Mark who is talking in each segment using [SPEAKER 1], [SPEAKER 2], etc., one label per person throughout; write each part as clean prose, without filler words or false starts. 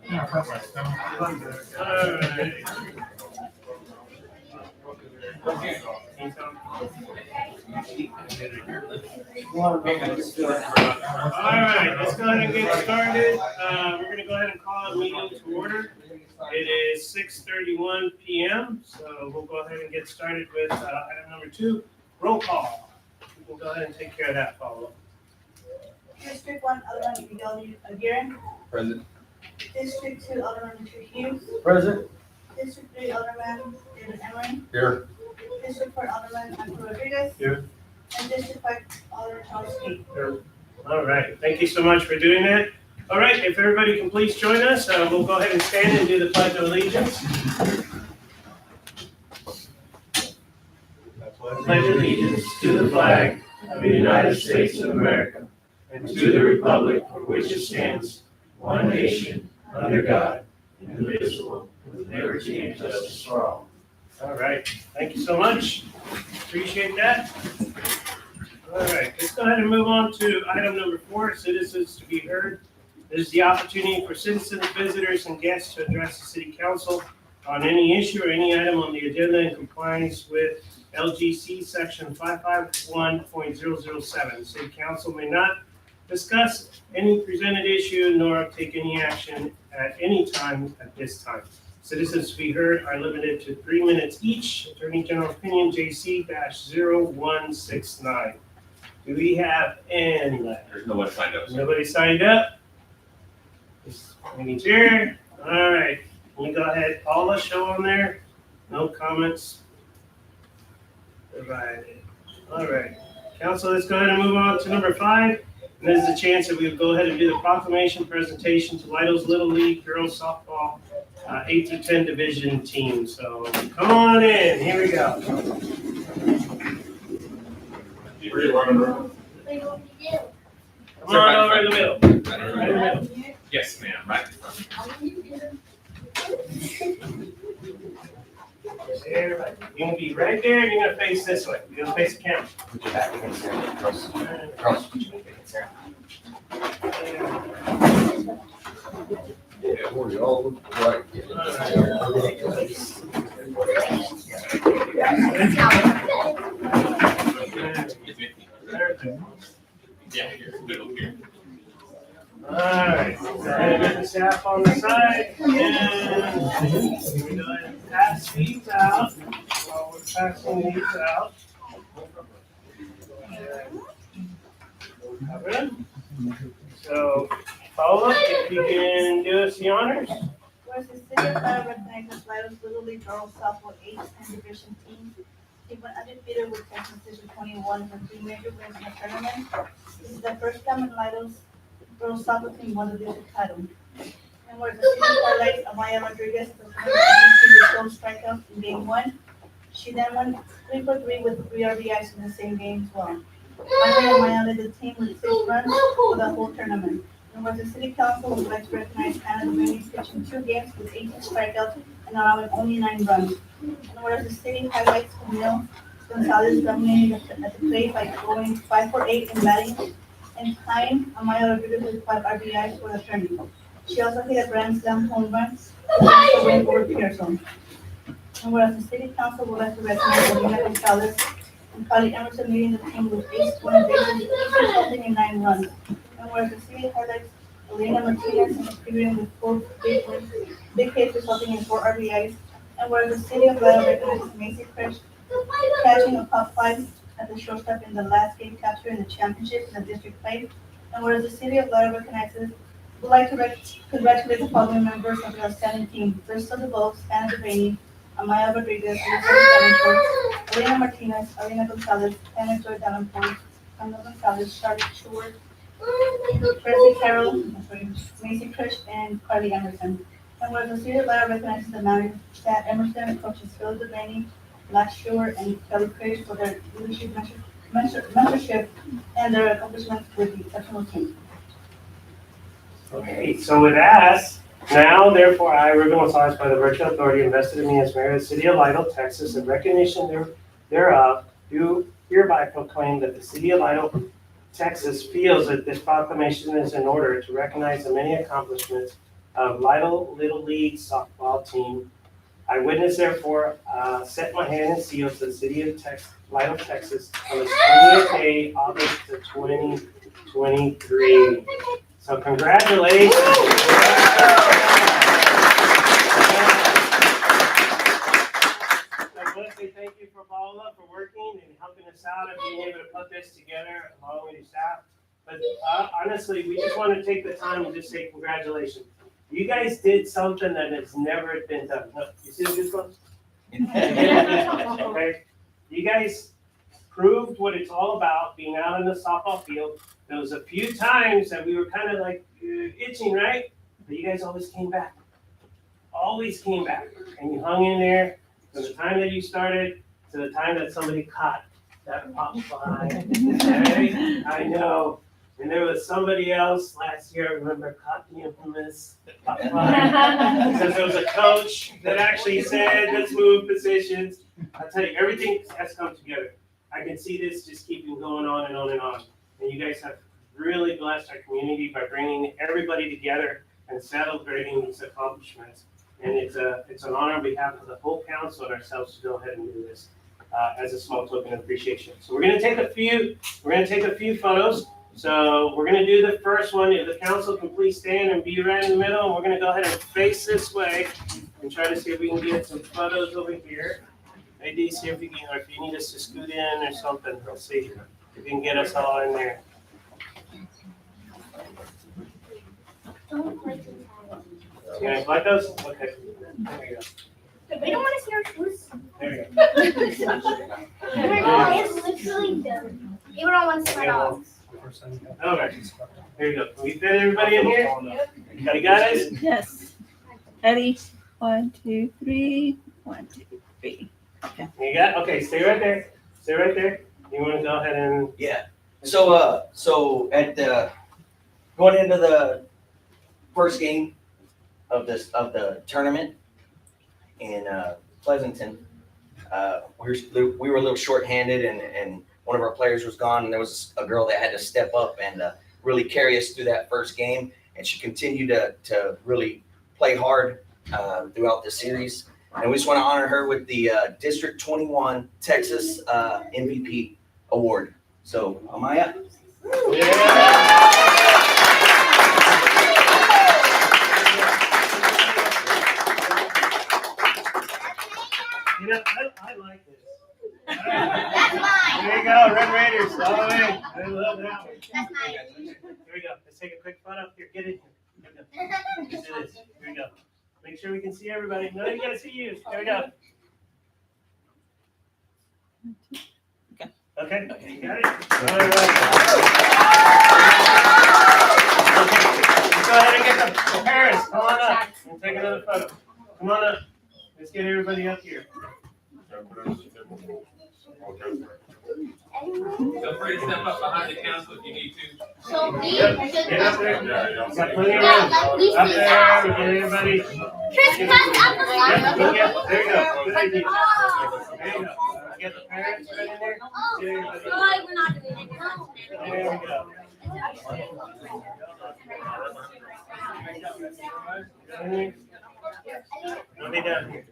[SPEAKER 1] Now,
[SPEAKER 2] All right, let's go ahead and get started. We're going to go ahead and call the meeting to order. It is 6:31 p.m., so we'll go ahead and get started with item number 2, roll call. We'll go ahead and take care of that follow-up.
[SPEAKER 3] District 1, Alderman Miguel Aguirre.
[SPEAKER 1] Present.
[SPEAKER 3] District 2, Alderman Richard Hughes.
[SPEAKER 1] Present.
[SPEAKER 3] District 3, Alderman David Emery.
[SPEAKER 1] Here.
[SPEAKER 3] District 4, Alderman Michael Rodriguez.
[SPEAKER 1] Here.
[SPEAKER 3] And District 5, Alderman Charles Key.
[SPEAKER 2] All right, thank you so much for doing that. All right, if everybody can please join us, we'll go ahead and stand and do the Pledge of Allegiance. Pledge allegiance to the flag of the United States of America and to the republic for which it stands, one nation, under God, indivisible, with liberty and justice for all. All right, thank you so much. Appreciate that. All right, let's go ahead and move on to item number 4, citizens to be heard. This is the opportunity for citizens, visitors, and guests to address the city council on any issue or any item on the agenda in compliance with LGC section 551.007. The city council may not discuss any presented issue nor take any action at any time at this time. Citizens to be heard are limited to 3 minutes each. Attorney General Opinion JC-0169. Do we have any letters?
[SPEAKER 1] There's no one signed up.
[SPEAKER 2] Nobody signed up? Meeting's here. All right. Can you go ahead? Paula, show on there. No comments provided. All right. Council, let's go ahead and move on to number 5. And this is a chance that we'll go ahead and do the proclamation presentation to Lido's Little League Girls Softball 8 through 10 division team. So come on in. Here we go. Come on over in the middle. Right in the middle.
[SPEAKER 1] Yes, ma'am, right in front.
[SPEAKER 2] Everybody, you're gonna be right there, and you're gonna face this way. You're gonna face the camera.
[SPEAKER 4] Put your back against there. Cross. Put your back against there.
[SPEAKER 1] Yeah, we all look right. Yeah, here, middle here.
[SPEAKER 2] All right, go ahead and get the staff on the side, and we're gonna pass these out while we're passing these out. Good. So, Paula, if you can do us the honors.
[SPEAKER 3] Whereas the city of Lido recognizes Lido's Little League Girls Softball 8 and division team. They went undefeated with Texas District 21 for 3 major wins in the tournament. This is the first time in Lido's girls softball team won the district title. And And whereas the city highlights Amaya Rodriguez, the 2022 strikeout in game 1. She then went 3 for 3 with 3 RBIs in the same game as well. Finally, Amaya led the team with 6 runs for the whole tournament. And whereas the city council would like to recognize Anna Duraney pitching 2 games with 18 strikeouts and allowing only 9 runs. And whereas the city highlights Camille Gonzalez dominating at the plate by going 5 for 8 in batting and tying Amaya Rodriguez with 5 RBIs for the tournament. She also hit a grand slam home run to win over Pearson. And whereas the city council would like to recognize Alina Gonzalez and Carly Emerson leading the team with ace 20 bases, each resulting in 9 runs. And whereas the city highlights Elena Martinez contributing with 4 big wins, big hits resulting in 4 RBIs. And whereas the city of Valero recognizes Macy Krish catching a top 5 at the shortstop in the last game capture in the championship in the district play. And whereas the city of Valero recognizes would like to congratulate the following members of the outstanding team: Bristol DeVos, Anna Duraney, Amaya Rodriguez, Elizabeth Elena Martinez, Alina Gonzalez, Anna Joy Davenport, Ana Gonzalez, Charlotte Short, Presley Carroll, Macy Krish, and Carly Emerson. And whereas the city of Valero recognizes the managers Chad Emerson, coaches Phil Devaney, Max Shore, and Kelly Krish for their leadership mentorship and their accomplishments with the exceptional team.
[SPEAKER 2] Okay, so with that, now therefore I, Ruben Gonzalez, by the virtual authority invested in me as mayor of the city of Lidle, Texas, in recognition thereof, do hereby proclaim that the city of Lidle, Texas feels that this proclamation is in order to recognize the many accomplishments of Lidle Little League softball team. I witness therefore set my hand and seal to the city of Lidle, Texas on the 20th day, August of 2023. So congratulations. I want to say thank you for Paula for working and helping us out and being able to put this together along with your staff. But honestly, we just want to take the time and just say congratulations. You guys did something that has never been done. Look, you see this one? Okay. You guys proved what it's all about, being out in the softball field. There was a few times that we were kind of like itching, right? But you guys always came back. Always came back. And you hung in there from the time that you started to the time that somebody caught that pop fly. Okay? I know. And there was somebody else last year, I remember, caught the infamous pop fly. Because there was a coach that actually said, let's move positions. I'll tell you, everything has come together. I can see this just keeping going on and on and on. And you guys have really blessed our community by bringing everybody together and celebrating these accomplishments. And it's an honor on behalf of the whole council and ourselves to go ahead and do this as a small token of appreciation. So we're going to take a few photos. So we're going to do the first one. If the council can please stand and be right in the middle, and we're going to go ahead and face this way and try to see if we can get some photos over here. Maybe see if we can, or if you need us to scoot in or something. We'll see if we can get us all in there. You gonna collect those? Okay. There you go.
[SPEAKER 5] We don't want to see our shoes.
[SPEAKER 2] There you go.
[SPEAKER 5] It's literally done. Even don't want to see my dogs.
[SPEAKER 2] All right. There you go. Can we fit everybody in here? You got it?
[SPEAKER 6] Yes. Ready? 1, 2, 3. 1, 2, 3.
[SPEAKER 2] You got? Okay. Stay right there. Stay right there. You want to go ahead and?
[SPEAKER 4] Yeah. So at the going into the first game of the tournament in Pleasanton, we were a little shorthanded and one of our players was gone, and there was a girl that had to step up and really carry us through that first game, and she continued to really play hard throughout the series. And we just want to honor her with the District 21 Texas MVP Award. So, Amaya.
[SPEAKER 2] Yeah. You know, I like this. All right.
[SPEAKER 5] That's mine.
[SPEAKER 2] There you go, Red Raiders, all the way. I love that one.
[SPEAKER 5] That's mine.
[SPEAKER 2] Here we go. Let's take a quick photo. Here, get in here. Here we go. Let's do this. Here we go. Make sure we can see everybody. No, you gotta see you. Here we go. Okay. You got it? All right. Okay. Let's go ahead and get the parents. Come on up and take another photo. Come on up. Let's get everybody up here.
[SPEAKER 1] Feel free to step up behind the council if you need to.
[SPEAKER 5] So we
[SPEAKER 2] Yep, get up there.
[SPEAKER 1] Yeah,
[SPEAKER 2] Got plenty of room.
[SPEAKER 5] Yeah, let me
[SPEAKER 2] Up
[SPEAKER 5] see
[SPEAKER 2] there,
[SPEAKER 5] that.
[SPEAKER 2] we get everybody.
[SPEAKER 5] Chris, pass out the
[SPEAKER 2] Yep,
[SPEAKER 5] phone.
[SPEAKER 2] yep, there you go. Good idea.
[SPEAKER 5] Oh.
[SPEAKER 2] There you go. Get the parents right in there. Get everybody.
[SPEAKER 5] We're not doing it. No.
[SPEAKER 2] There we go. We'll be done here.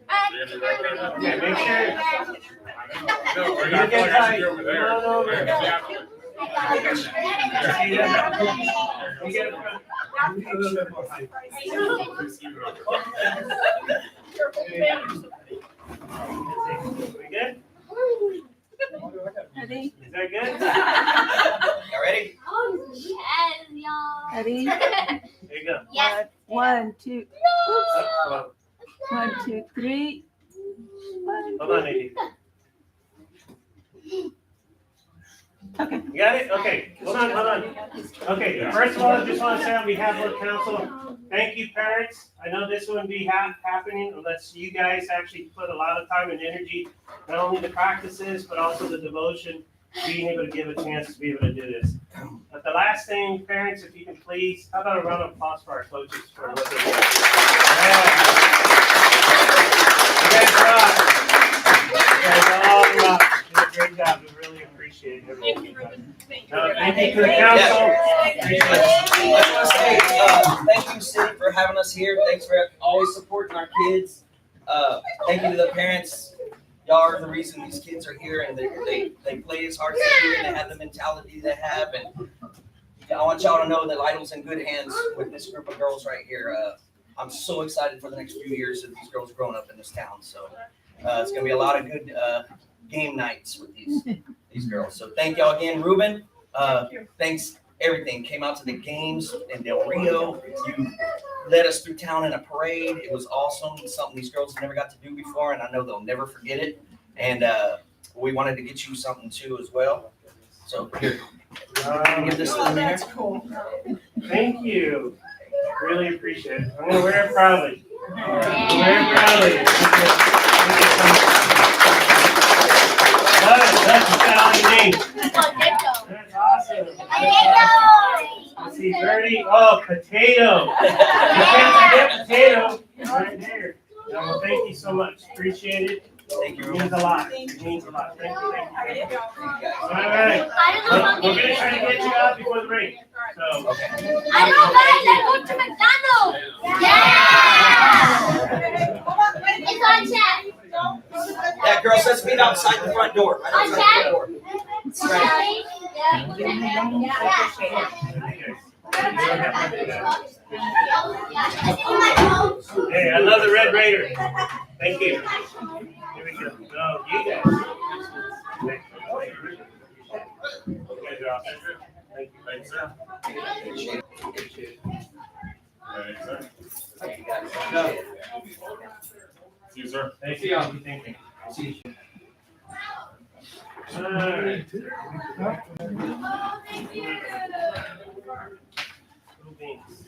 [SPEAKER 2] Okay, make sure.
[SPEAKER 1] No, we're
[SPEAKER 2] You
[SPEAKER 1] not
[SPEAKER 2] get
[SPEAKER 1] going
[SPEAKER 2] tight.
[SPEAKER 1] to over there.
[SPEAKER 2] Come on over.
[SPEAKER 1] Yeah.
[SPEAKER 2] See that? You get it. We good?
[SPEAKER 6] Ready?
[SPEAKER 2] Is that good?
[SPEAKER 4] You ready?
[SPEAKER 5] Oh, yes, y'all.
[SPEAKER 6] Ready?
[SPEAKER 2] There you go.
[SPEAKER 5] Yes.
[SPEAKER 6] One, two,
[SPEAKER 2] Up,
[SPEAKER 6] 1, 2, 3.
[SPEAKER 2] hold on, Nadine.
[SPEAKER 6] Okay.
[SPEAKER 2] You got it? Okay, hold on. Okay, first of all, I just want to say on behalf of the council, thank you, parents. I know this wouldn't be happening unless you guys actually put a lot of time and energy, not only the practices, but also the devotion, being able to give a chance to be able to do this. But the last thing, parents, if you can please, how about a round of applause for our coaches for what they do? Yeah. You guys rock. You guys all rock. You did a great job. We really appreciate it. Thank you, Ruben. Thank you to the council. Appreciate it.
[SPEAKER 4] I just want to say, thank you, City, for having us here. Thanks for always supporting our kids. Thank you to the parents. Y'all are the reason these kids are here, and they play as hard as they do, and they have the mentality they have. And I want y'all to know that Idle's in good hands with this group of girls right here. I'm so excited for the next few years that these girls are growing up in this town. So it's going to be a lot of good game nights with these girls. So thank y'all again, Ruben. Thanks, everything. Came out to the games in Del Rio. You led us through town in a parade. It was awesome. It's something these girls have never got to do before, and I know they'll never forget it. And we wanted to get you something too as well. So here, give this to the mayor.
[SPEAKER 2] Thank you. Really appreciate it. I'm gonna wear it proudly. Wear it proudly. That's a Italian name. That's awesome. Let's see, Birdie. Oh, potato. You can't forget potato. Right there. No, thank you so much. Appreciate it.
[SPEAKER 4] Thank you,
[SPEAKER 2] It
[SPEAKER 4] Ruben.
[SPEAKER 2] means a lot. It means a lot. Thank you.
[SPEAKER 4] Thank you, guys.
[SPEAKER 2] All right.
[SPEAKER 5] I don't know if I'm
[SPEAKER 2] We're
[SPEAKER 5] gonna
[SPEAKER 2] gonna try to get you out before the break. So.
[SPEAKER 4] Okay.
[SPEAKER 5] I know, guys. Let's go to McDonald's. Yeah. It's on chat.
[SPEAKER 4] That girl says meet outside the front door. Right
[SPEAKER 5] On
[SPEAKER 4] outside the
[SPEAKER 5] chat.
[SPEAKER 4] door.
[SPEAKER 2] Hey, I love the Red Raider. Thank you. Here we go. No, you guys. You guys are awesome. Thank you.
[SPEAKER 1] Thanks, sir.
[SPEAKER 2] Appreciate it.
[SPEAKER 1] Thanks, sir.
[SPEAKER 2] No,
[SPEAKER 1] See you, sir.
[SPEAKER 2] thank you. Thank you. All right. Cool beans.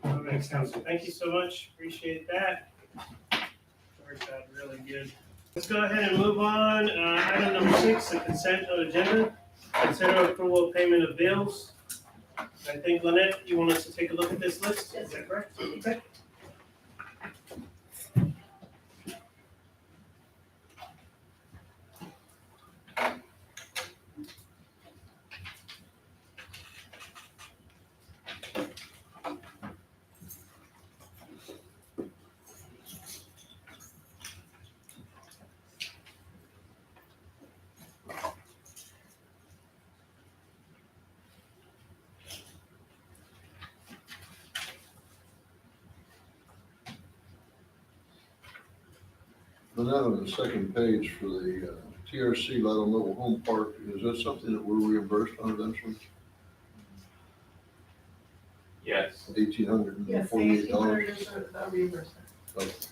[SPEAKER 2] All right, Council, thank you so much. Appreciate that. Worked out really good. Let's go ahead and move on. Item number 6, the consent agenda. Consider approval of payment of bills. I think, Lynette, you want us to take a look at this list? Is that correct? Okay.
[SPEAKER 7] But now on the second page for the TRC Lidle Mobile Home Park, is that something that we're reimbursed on eventually?
[SPEAKER 1] Yes.
[SPEAKER 7] $1,848.
[SPEAKER 8] is a reimbursement.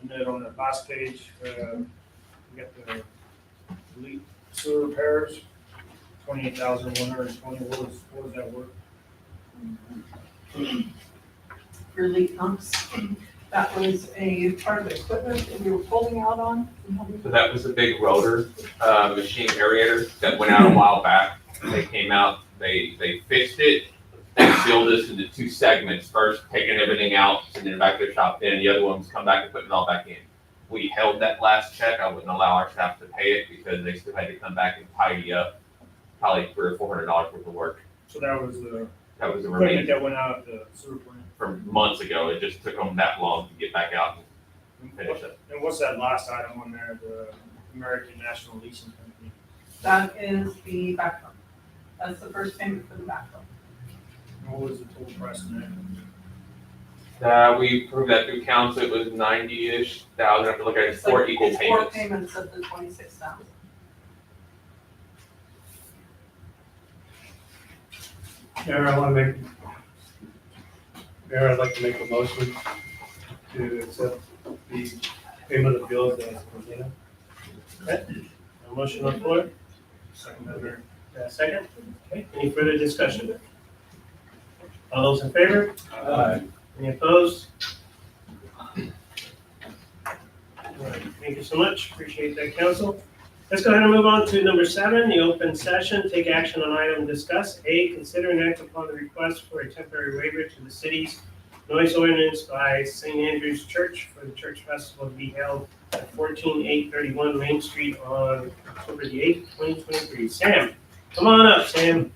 [SPEAKER 2] And then on the last page, we got the leak sewer repairs, 28,120. What was that worth?
[SPEAKER 8] For leak pumps. That was a part of the equipment that we were pulling out on.
[SPEAKER 9] So that was a big rotor, machine aerator that went out a while back. They came out, they fixed it, they sealed this into two segments, first taking everything out, sending it back to the shop, then the other ones come back and putting it all back in. We held that last check, I wouldn't allow our staff to pay it because they still had to come back and tidy up probably $300 or $400 worth of work.
[SPEAKER 2] So that was the
[SPEAKER 9] That was the
[SPEAKER 2] equipment
[SPEAKER 9] remaining
[SPEAKER 2] that went out of the sewer plant.
[SPEAKER 9] from months ago. It just took them that long to get back out and finish it.
[SPEAKER 2] And what's that last item on there, the American National Leasing Company?
[SPEAKER 8] That is the backhoe. That's the first payment for the backhoe.
[SPEAKER 2] And what was the total price on that?
[SPEAKER 9] We proved that through council, it was 90-ish thousand. I have to look at it,
[SPEAKER 8] It's
[SPEAKER 9] four
[SPEAKER 8] like-
[SPEAKER 9] equal
[SPEAKER 8] it's
[SPEAKER 9] payments.
[SPEAKER 8] Four payments of the 26,000.
[SPEAKER 10] Mayor, I'd like to make a motion to accept the payment of bills as presented.
[SPEAKER 2] A motion on the floor? Second. Second? Okay, any further discussion? All those in favor? Any opposed? All right, thank you so much, appreciate that, council. Let's go ahead and move on to number 7, the open session. Take action on item discuss. A, consider and act upon the request for a temporary waiver to the city's noise ordinance by St. Andrew's Church for the church festival to be held at 14831 Main Street on October the 8th, 2023. Sam, come on up, Sam.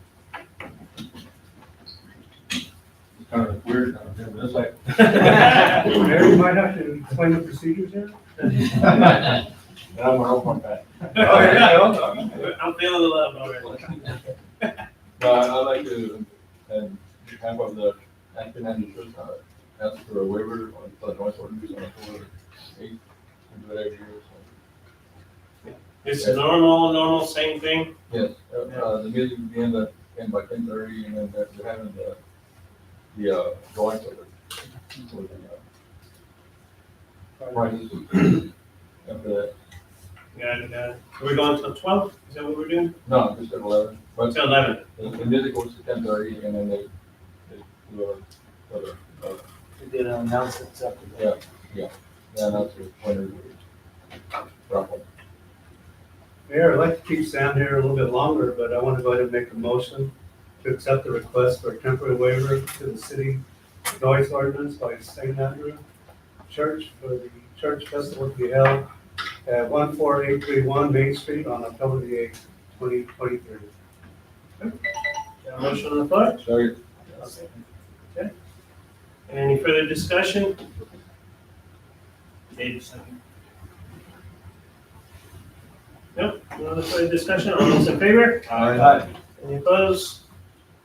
[SPEAKER 10] Kind of weird, it's like. Mayor, you might have to explain the procedures here.
[SPEAKER 1] I'm gonna that.
[SPEAKER 2] I'm feeling the love already.
[SPEAKER 1] I'd like to, and behalf of the Acton and Church, ask for a waiver on the noise ordinance on October 8th. We do it every year, so.
[SPEAKER 2] It's normal, same thing.
[SPEAKER 1] Yes, the music will be in by 10:30, and then they're having the drawings of it. For the prizes. After that,
[SPEAKER 2] Got it. Are we going till 12? Is that what we're doing?
[SPEAKER 1] no, just at 11, but
[SPEAKER 2] Till 11.
[SPEAKER 1] the music goes to 10:30, and then they do other,
[SPEAKER 10] We did announce it separately.
[SPEAKER 1] yeah, that's the winner. Raffle.
[SPEAKER 10] Mayor, I'd like to keep Sam here a little bit longer, but I want to go ahead and make a motion to accept the request for a temporary waiver to the city noise ordinance by St. Andrew Church for the church festival to be held at 14831 Main Street on October the 8th, 2023.
[SPEAKER 2] Got a motion on the floor?
[SPEAKER 1] Sorry.
[SPEAKER 2] Okay. Any further discussion? Dave, second. Nope, no other further discussion. All those in favor? Any opposed?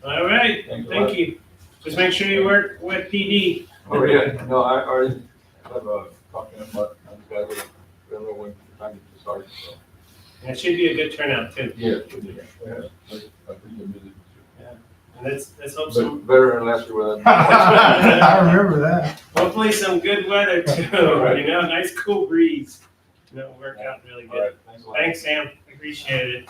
[SPEAKER 2] All right,
[SPEAKER 1] Thanks a
[SPEAKER 2] thank
[SPEAKER 1] lot.
[SPEAKER 2] you. Just make sure you work with PD.
[SPEAKER 1] Oh, yeah, no, I already have talking about, I'm glad we don't know when the time to start, so.
[SPEAKER 2] And it should be a good turnout too.
[SPEAKER 1] Yeah, it should be, yeah, I appreciate music.
[SPEAKER 2] And let's hope some,
[SPEAKER 1] But better than last year with that.
[SPEAKER 10] I remember that.
[SPEAKER 2] hopefully some good weather too,
[SPEAKER 1] Right.
[SPEAKER 2] you know, nice cool breeze. It'll work out really
[SPEAKER 1] All
[SPEAKER 2] good.
[SPEAKER 1] right, thanks a lot.
[SPEAKER 2] Thanks, Sam. Appreciate it.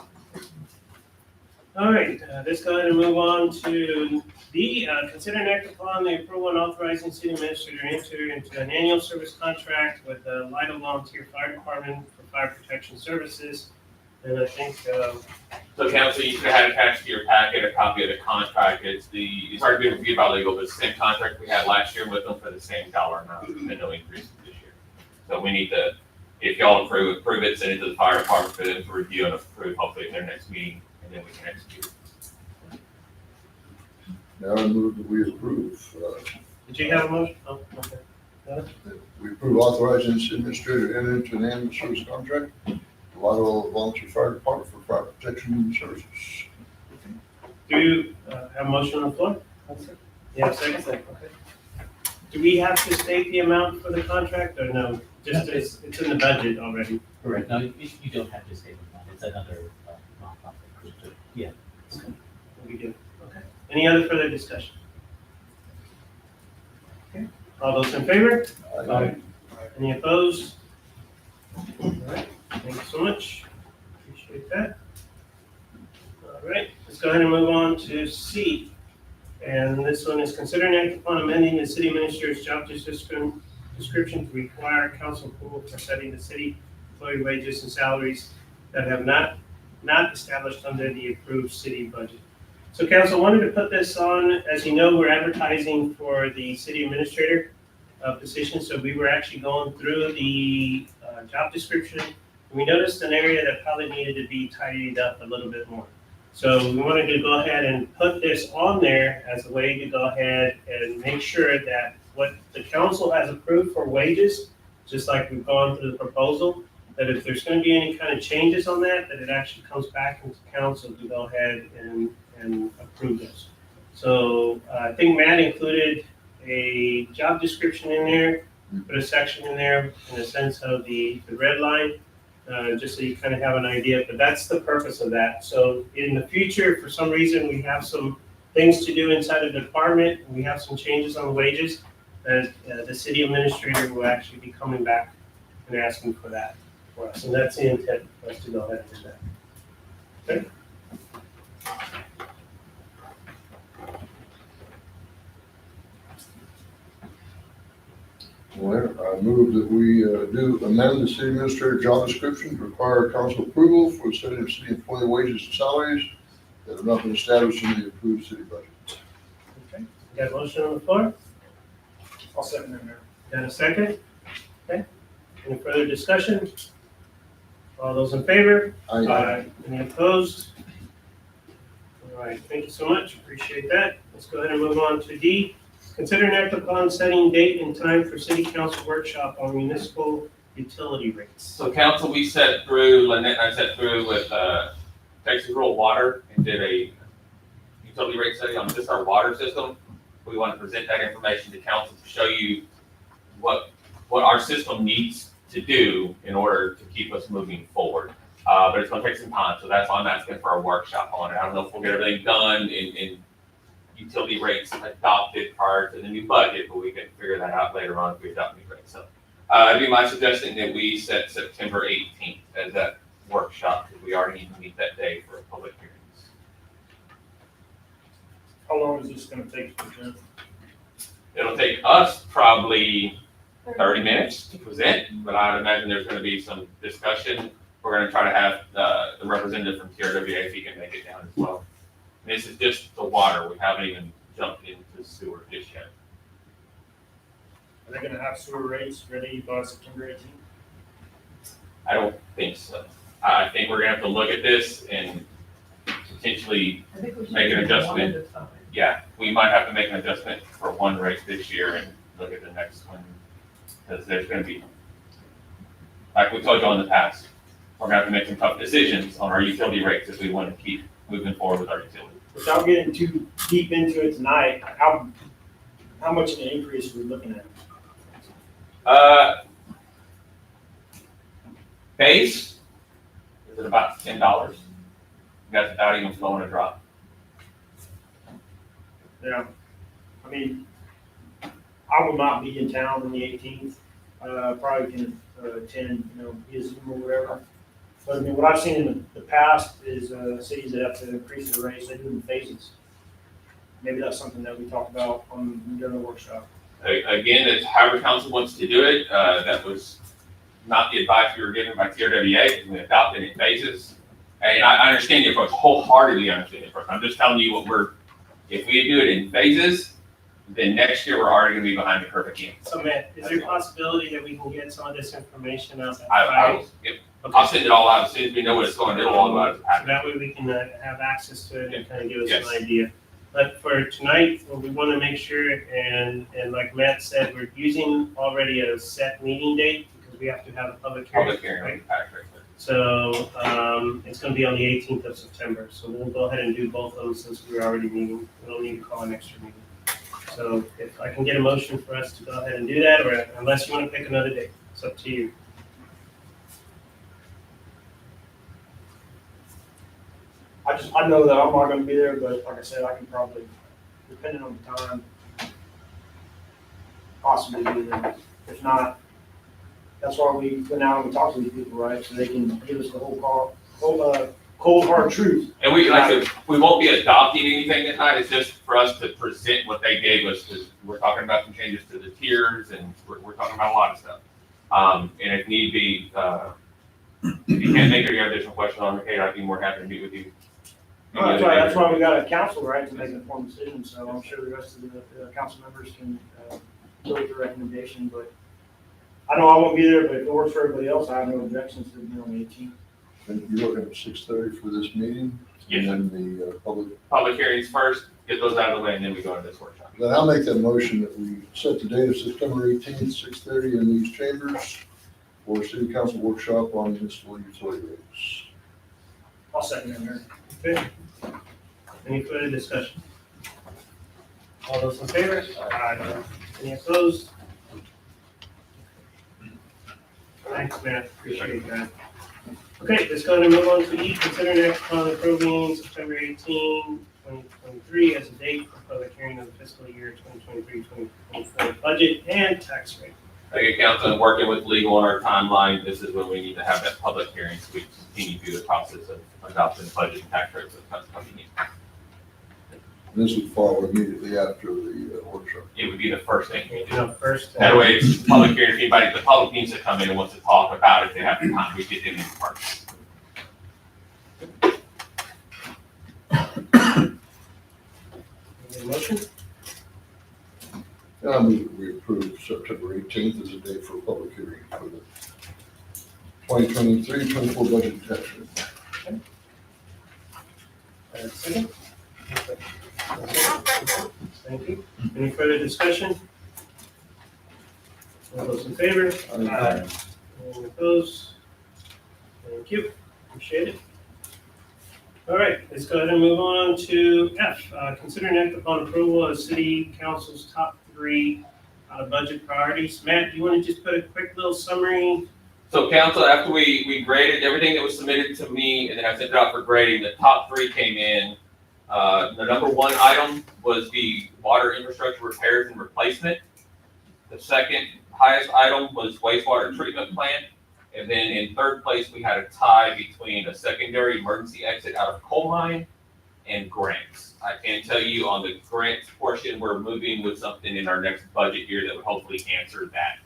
[SPEAKER 2] All right, let's go ahead and move on to D. Consider and act upon the approval and authorizing city administrator to enter into an annual service contract with the Lido Volunteer Fire Department for fire protection services. And I think,
[SPEAKER 9] So council, you should have had attached to your packet a copy of the contract. It's already been reviewed by legal, but it's the same contract we had last year with them for the same dollar amount and no increase this year. So we need to, if y'all approve it, send it to the fire department for them to review and approve, hopefully at their next meeting, and then we can execute.
[SPEAKER 7] Now I move that we approve,
[SPEAKER 2] did you have a motion? Oh, okay.
[SPEAKER 7] that we approve authorizing the city administrator to enter into an annual service contract with the Lido Volunteer Fire Department for fire protection services.
[SPEAKER 2] Do you have a motion on the floor? You have a second? Okay. Do we have to state the amount for the contract or no? Just, it's in the budget already.
[SPEAKER 11] Correct, no, you don't have to say that, it's another nonprofit group, so, yeah.
[SPEAKER 2] We do, okay. Any other further discussion? Okay, all those in favor?
[SPEAKER 7] Aye.
[SPEAKER 2] Any opposed? All right, thank you so much. Appreciate that. All right, let's go ahead and move on to C. And this one is consider and act upon amending the city administrator's job description to require council approval for setting the city employee wages and salaries that have not established under the approved city budget. So council wanted to put this on, as you know, we're advertising for the city administrator position, so we were actually going through the job description. And we noticed an area that probably needed to be tidied up a little bit more. So we wanted to go ahead and put this on there as a way to go ahead and make sure that what the council has approved for wages, just like we've gone through the proposal, that if there's gonna be any kind of changes on that, that it actually comes back into council to go ahead and approve those. So I think Matt included a job description in there, put a section in there in the sense of the red line, just so you kind of have an idea, but that's the purpose of that. So in the future, for some reason, we have some things to do inside of the department, and we have some changes on the wages, that the city administrator will actually be coming back and asking for that for us, and that's the intent for us to go ahead and do that. Okay?
[SPEAKER 7] Well, I move that we do amend the city administrator job description to require council approval for the setting of city employee wages and salaries that have not been established in the approved city budget.
[SPEAKER 2] Okay. Got a motion on the floor?
[SPEAKER 10] I'll second that, Mayor.
[SPEAKER 2] Got a second? Okay. Any further discussion? All those in favor? Any opposed? All right, thank you so much, appreciate that. Let's go ahead and move on to D. Consider and act upon setting date and time for city council workshop on municipal utility rates.
[SPEAKER 9] So council, we set through, Lynette and I set through with Texas Rural Water and did a utility rate study on just our water system. We want to present that information to council to show you what our system needs to do in order to keep us moving forward. But it's gonna take some time, so that's why I'm asking for a workshop on it. I don't know if we'll get everything done in utility rates adopted prior to the new budget, but we can figure that out later on if we adopt new rates. So it'd be my suggestion that we set September 18th as that workshop, because we already need to meet that day for public hearings.
[SPEAKER 10] How long is this gonna take to present?
[SPEAKER 9] It'll take us probably 30 minutes to present, but I would imagine there's gonna be some discussion. We're gonna try to have the representative from TRWA, if he can make it down as well. And this is just the water, we haven't even jumped into sewer just yet.
[SPEAKER 10] Are they gonna have sewer rates ready by September 18th?
[SPEAKER 9] I don't think so. I think we're gonna have to look at this and potentially,
[SPEAKER 8] I think we should
[SPEAKER 9] Make an
[SPEAKER 8] do one
[SPEAKER 9] adjustment.
[SPEAKER 8] at a time.
[SPEAKER 9] yeah, we might have to make an adjustment for one rate this year and look at the next one. Because there's gonna be, like we told you in the past, we're gonna have to make some tough decisions on our utility rates if we want to keep moving forward with our utility.
[SPEAKER 10] Without getting too deep into it tonight, how much of an increase are we looking at?
[SPEAKER 9] Base is at about $10. That's without even flowing a drop.
[SPEAKER 2] Yeah. I mean, I will not be in town on the 18th. Probably can attend, via Zoom or whatever. But I mean, what I've seen in the past is cities that have to increase their rates, they do it in phases. Maybe that's something that we talked about during the workshop.
[SPEAKER 9] Again, it's however council wants to do it. That was not the advice we were given by TRWA. We adopted it in phases. And I understand your approach, wholeheartedly understand your approach. I'm just telling you if we do it in phases, then next year we're already gonna be behind the curve again.
[SPEAKER 2] So Matt, is there a possibility that we can get some of this information out?
[SPEAKER 9] I'll send it all out as soon as we know what it's going, it'll all go out.
[SPEAKER 2] So that way we can have access to it and kind of give us
[SPEAKER 9] Yes.
[SPEAKER 2] an idea. But for tonight, what we want to make sure, and like Matt said, we're using already a set meeting date because we have to have a public hearing.
[SPEAKER 9] Public hearing on
[SPEAKER 2] right?
[SPEAKER 9] the tax rate.
[SPEAKER 2] So it's going to be on the 18th of September. So we'll go ahead and do both of them since we're already meeting. We don't need to call an extra meeting. So if I can get a motion for us to go ahead and do that, or unless you want to pick another date, it's up to you. I know that I'm not gonna be there, but like I said, I can probably, depending on the time, possibly be there. If not, that's why we went out and talked to these people, right? So they can give us the cold hard truth.
[SPEAKER 9] And we won't be adopting anything tonight, it's just for us to present what they gave us, because we're talking about some changes to the tiers, and we're talking about a lot of stuff. And if need be, if you can't make it, you have additional questions on it, I'd be more happy to meet with you.
[SPEAKER 2] That's why we got a council, right, to make an informed decision, so I'm sure the rest of the council members can go with the recommendation, but I know I won't be there, but if it works for everybody else, I have no objections to being on the 18th.
[SPEAKER 7] And you're looking at 6:30 for this meeting?
[SPEAKER 9] Yes,
[SPEAKER 7] And then the
[SPEAKER 9] public hearings first, get those out of the way, and then we go into this workshop.
[SPEAKER 7] then I'll make that motion that we set the date of September 18th, 6:30 in these chambers for city council workshop on municipal utility rates.
[SPEAKER 2] I'll second that, Mayor. Okay. Any further discussion? All those in favor? Aye. Any opposed? Thanks, Matt, appreciate that. Okay, let's go ahead and move on to E, consider next upon approving September 18, 2023 as a date for public hearing of the fiscal year 2023-2024 budget and tax rate.
[SPEAKER 9] Again, council, and working with legal on our timeline, this is when we need to have that public hearing, so we can continue through the process of adopting the budget and tax rates of the company.
[SPEAKER 7] This would follow immediately after the workshop.
[SPEAKER 9] It would be the first thing we do.
[SPEAKER 2] No, first.
[SPEAKER 9] That way, it's public hearing, if anybody, the public needs to come in and wants to talk about it, they have the time, we get them in first.
[SPEAKER 2] Any motion?
[SPEAKER 7] And I move that we approve September 18th as a date for a public hearing for the 2023-24 budget and tax rate.
[SPEAKER 2] Second? Thank you. Any further discussion? All those in favor?
[SPEAKER 7] Aye.
[SPEAKER 2] Any opposed? Thank you, appreciate it. All right, let's go ahead and move on to F. Consider and act upon approval of city council's top 3 budget priorities. Matt, do you want to just put a quick little summary?
[SPEAKER 9] So council, after we graded everything that was submitted to me, and then I sent it out for grading, the top 3 came in. The number 1 item was the water infrastructure repairs and replacement. The second highest item was wastewater treatment plant. And then in third place, we had a tie between a secondary emergency exit out of coal mine and grants. I can tell you on the grants portion, we're moving with something in our next budget year that would hopefully answer that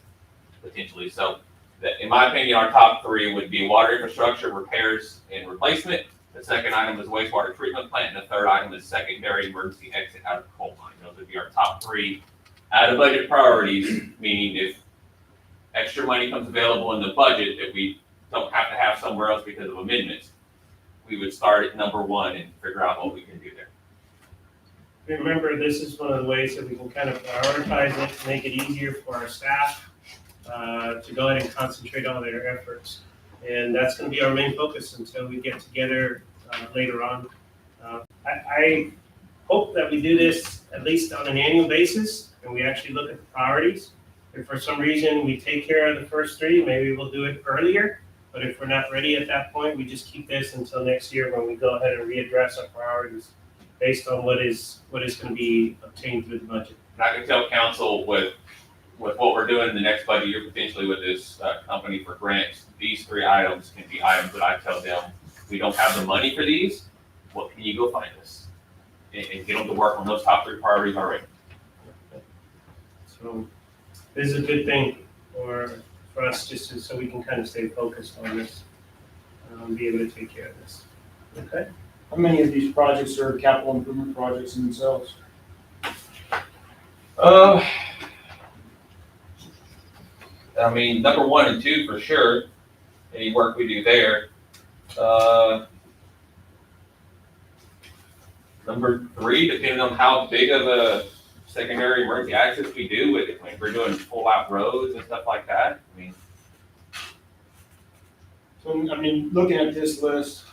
[SPEAKER 9] potentially. So that, in my opinion, our top 3 would be water infrastructure repairs and replacement. The second item is wastewater treatment plant, and the third item is secondary emergency exit out of coal mine. Those would be our top 3 out of budget priorities, meaning if extra money comes available in the budget that we don't have to have somewhere else because of amendments, we would start at number 1 and figure out what we can do there.
[SPEAKER 2] Remember, this is one of the ways that we can kind of prioritize it, make it easier for our staff to go ahead and concentrate on their efforts. And that's going to be our main focus until we get together later on. I hope that we do this at least on an annual basis and we actually look at the priorities. If for some reason we take care of the first 3, maybe we'll do it earlier. But if we're not ready at that point, we just keep this until next year when we go ahead and readdress our priorities. based on what is gonna be obtained through the budget.
[SPEAKER 9] And I can tell council with what we're doing in the next budget year, potentially with this company for grants, these 3 items can be items that I tell them, we don't have the money for these, what can you go find us? And get them to work on those top 3 priorities already.
[SPEAKER 2] So this is a good thing for us, so we can kind of stay focused on this, be able to take care of this. Okay?
[SPEAKER 12] How many of these projects are capital improvement projects in themselves?
[SPEAKER 9] I mean, number 1 and 2 for sure, any work we do there. Number 3, depending on how big of a secondary emergency access we do with it, like we're doing full out roads and stuff like that, I mean,
[SPEAKER 12] So, I mean, looking at this list,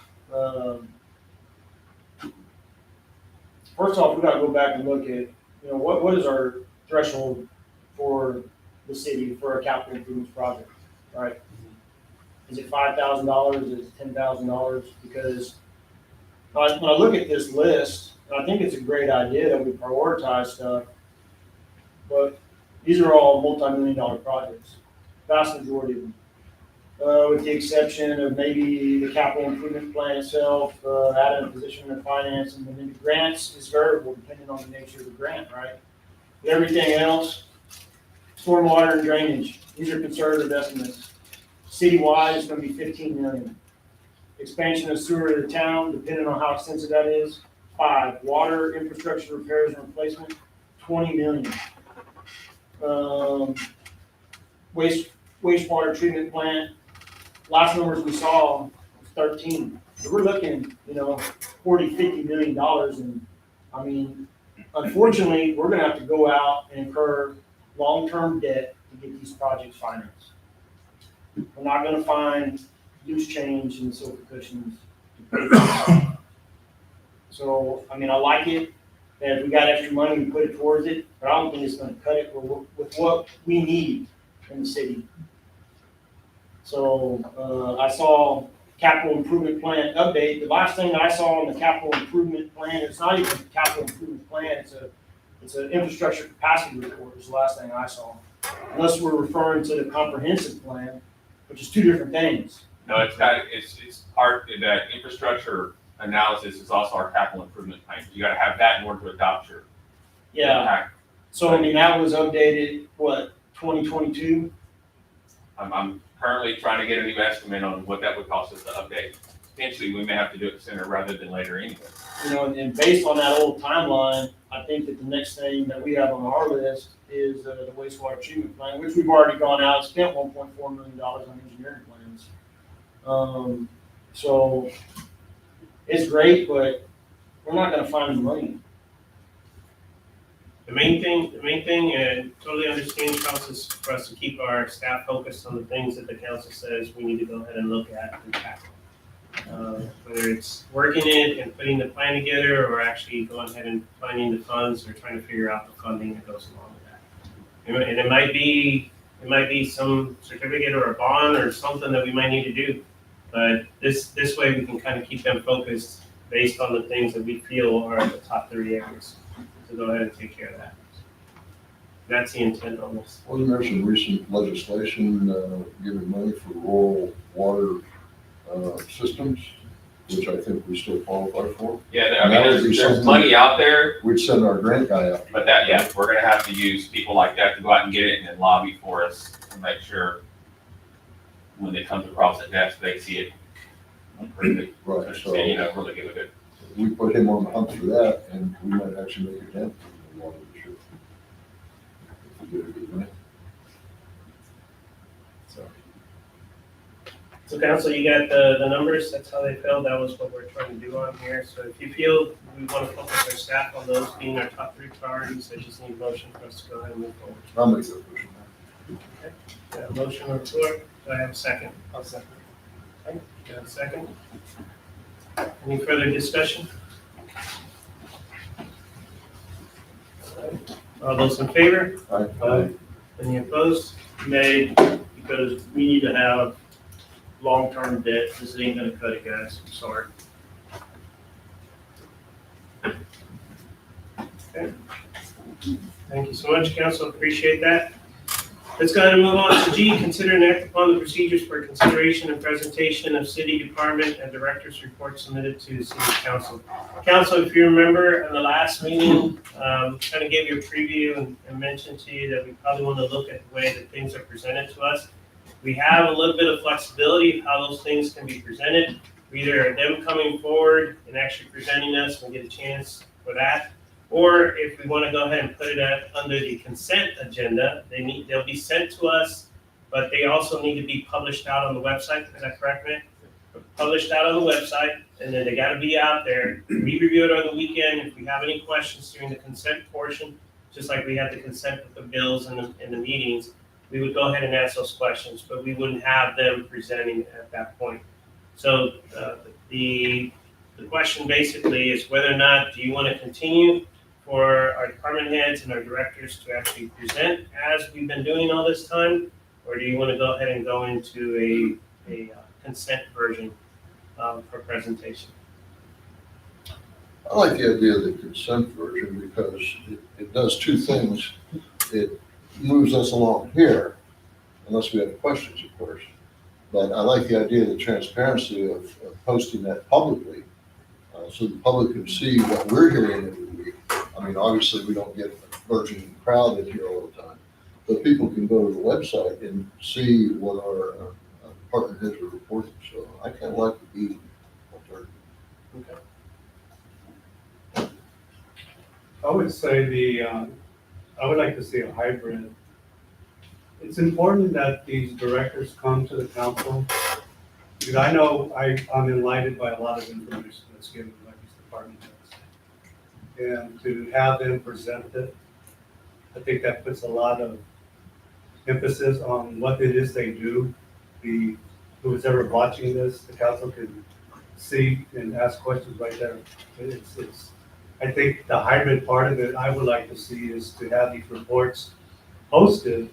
[SPEAKER 12] first off, we gotta go back and look at, what is our threshold for the city for a capital improvements project, right? Is it $5,000, is it $10,000? Because when I look at this list, and I think it's a great idea that we prioritize stuff, but these are all multi-million-dollar projects, vast majority of them. With the exception of maybe the capital improvement plan itself, adding a position in finance, and then the grants is variable depending on the nature of the grant, right? But everything else, stormwater and drainage, these are conservative estimates. Citywide, it's gonna be 15 million. Expansion of sewer to the town, depending on how extensive that is, 5. Water infrastructure repairs and replacement, 20 million. Wastewater treatment plant, last numbers we saw was 13. So we're looking, $40-50 million, and I mean, unfortunately, we're gonna have to go out and incur long-term debt to get these projects financed. We're not gonna find loose change in the silver cushions to pay for it. So, I mean, I like it, and if we got extra money, we put it towards it, but I don't think it's gonna cut it with what we need in the city. So, I saw capital improvement plan update. The last thing that I saw on the capital improvement plan, it's not even a capital improvement plan, it's an infrastructure capacity report, is the last thing I saw. Unless we're referring to the comprehensive plan, which is 2 different things.
[SPEAKER 9] no, it's part of that infrastructure analysis is also our capital improvement plan. You gotta have that in order to adopt your.
[SPEAKER 12] Yeah,
[SPEAKER 9] impact.
[SPEAKER 12] so I mean, that was updated, 2022?
[SPEAKER 9] I'm currently trying to get a new estimate on what that would cost us to update. Potentially, we may have to do it sooner rather than later anyway.
[SPEAKER 12] And based on that old timeline, I think that the next thing that we have on our list is the wastewater treatment plant, which we've already gone out, spent $1.4 million on engineering plans. So it's great, but we're not gonna find the money.
[SPEAKER 2] The main thing, and totally understand, Charles, is for us to keep our staff focused on the things that the council says we need to go ahead and look at and tackle. Whether it's working it and putting the plan together, or actually going ahead and finding the funds, or trying to figure out the funding that goes along with that. And it might be some certificate or a bond or something that we might need to do. But this way we can kind of keep them focused based on the things that we feel are the top 3 areas. To go ahead and take care of that. That's the intent on this.
[SPEAKER 7] Wasn't there some recent legislation giving money for rural water systems, which I think we still qualify for?
[SPEAKER 9] Yeah, I mean, there's money out there,
[SPEAKER 7] We'd send our grant guy out.
[SPEAKER 9] but we're gonna have to use people like that to go out and get it and then lobby for us to make sure when it comes across the desk, they see it. Really,
[SPEAKER 7] Right, so
[SPEAKER 9] really give it a
[SPEAKER 7] we put him on the hunt for that, and we might actually make a dent in the water issue. If we get a good grant.
[SPEAKER 2] So council, you got the numbers, that's how they fell, that was what we're trying to do on here. So if you feel we want to focus our staff on those being our top 3 priorities, I just need a motion for us to go ahead and move forward.
[SPEAKER 7] I'll make that motion.
[SPEAKER 2] Okay. Got a motion on the floor, do I have a second? I'll second. Okay, got a second? Any further discussion? All those in favor?
[SPEAKER 7] Aye.
[SPEAKER 2] Any opposed?
[SPEAKER 12] Nay, because we need to have long-term debt. This ain't gonna cut it, guys. I'm sorry.
[SPEAKER 2] Thank you so much, council, appreciate that. Let's go ahead and move on to G, consider and act upon the procedures for consideration and presentation of city department and directors' reports submitted to the city council. Council, if you remember, in the last meeting, kind of gave you a preview and mentioned to you that we probably want to look at the way that things are presented to us. We have a little bit of flexibility of how those things can be presented. Either them coming forward and actually presenting us, and we get a chance for that. Or if we want to go ahead and put it under the consent agenda, they'll be sent to us, but they also need to be published out on the website. Is that correct, man? Published out on the website, and then they got to be out there. We review it on the weekend. If we have any questions during the consent portion, just like we had the consent with the bills and the meetings, we would go ahead and ask those questions, but we wouldn't have them presenting at that point. So the question basically is whether or not do you want to continue for our department heads and our directors to actually present as we've been doing all this time, or do you want to go ahead and go into a consent version for presentation?
[SPEAKER 7] I like the idea of the consent version because it does two things. It moves us along here, unless we have questions, of course. But I like the idea of the transparency of posting that publicly, so the public can see what we're hearing every week. I mean, obviously, we don't get a burgeoning crowd in here all the time, but people can go to the website and see what our department heads are reporting. So I kind of like the B alternative.
[SPEAKER 2] Okay.
[SPEAKER 10] I would say I would like to see a hybrid. It's important that these directors come to the council, because I know I'm enlightened by a lot of information that's given by these department heads. And to have them present it, I think that puts a lot of emphasis on what it is they do. Who is ever watching this, the council can see and ask questions right there. I think the hybrid part of it, I would like to see is to have these reports posted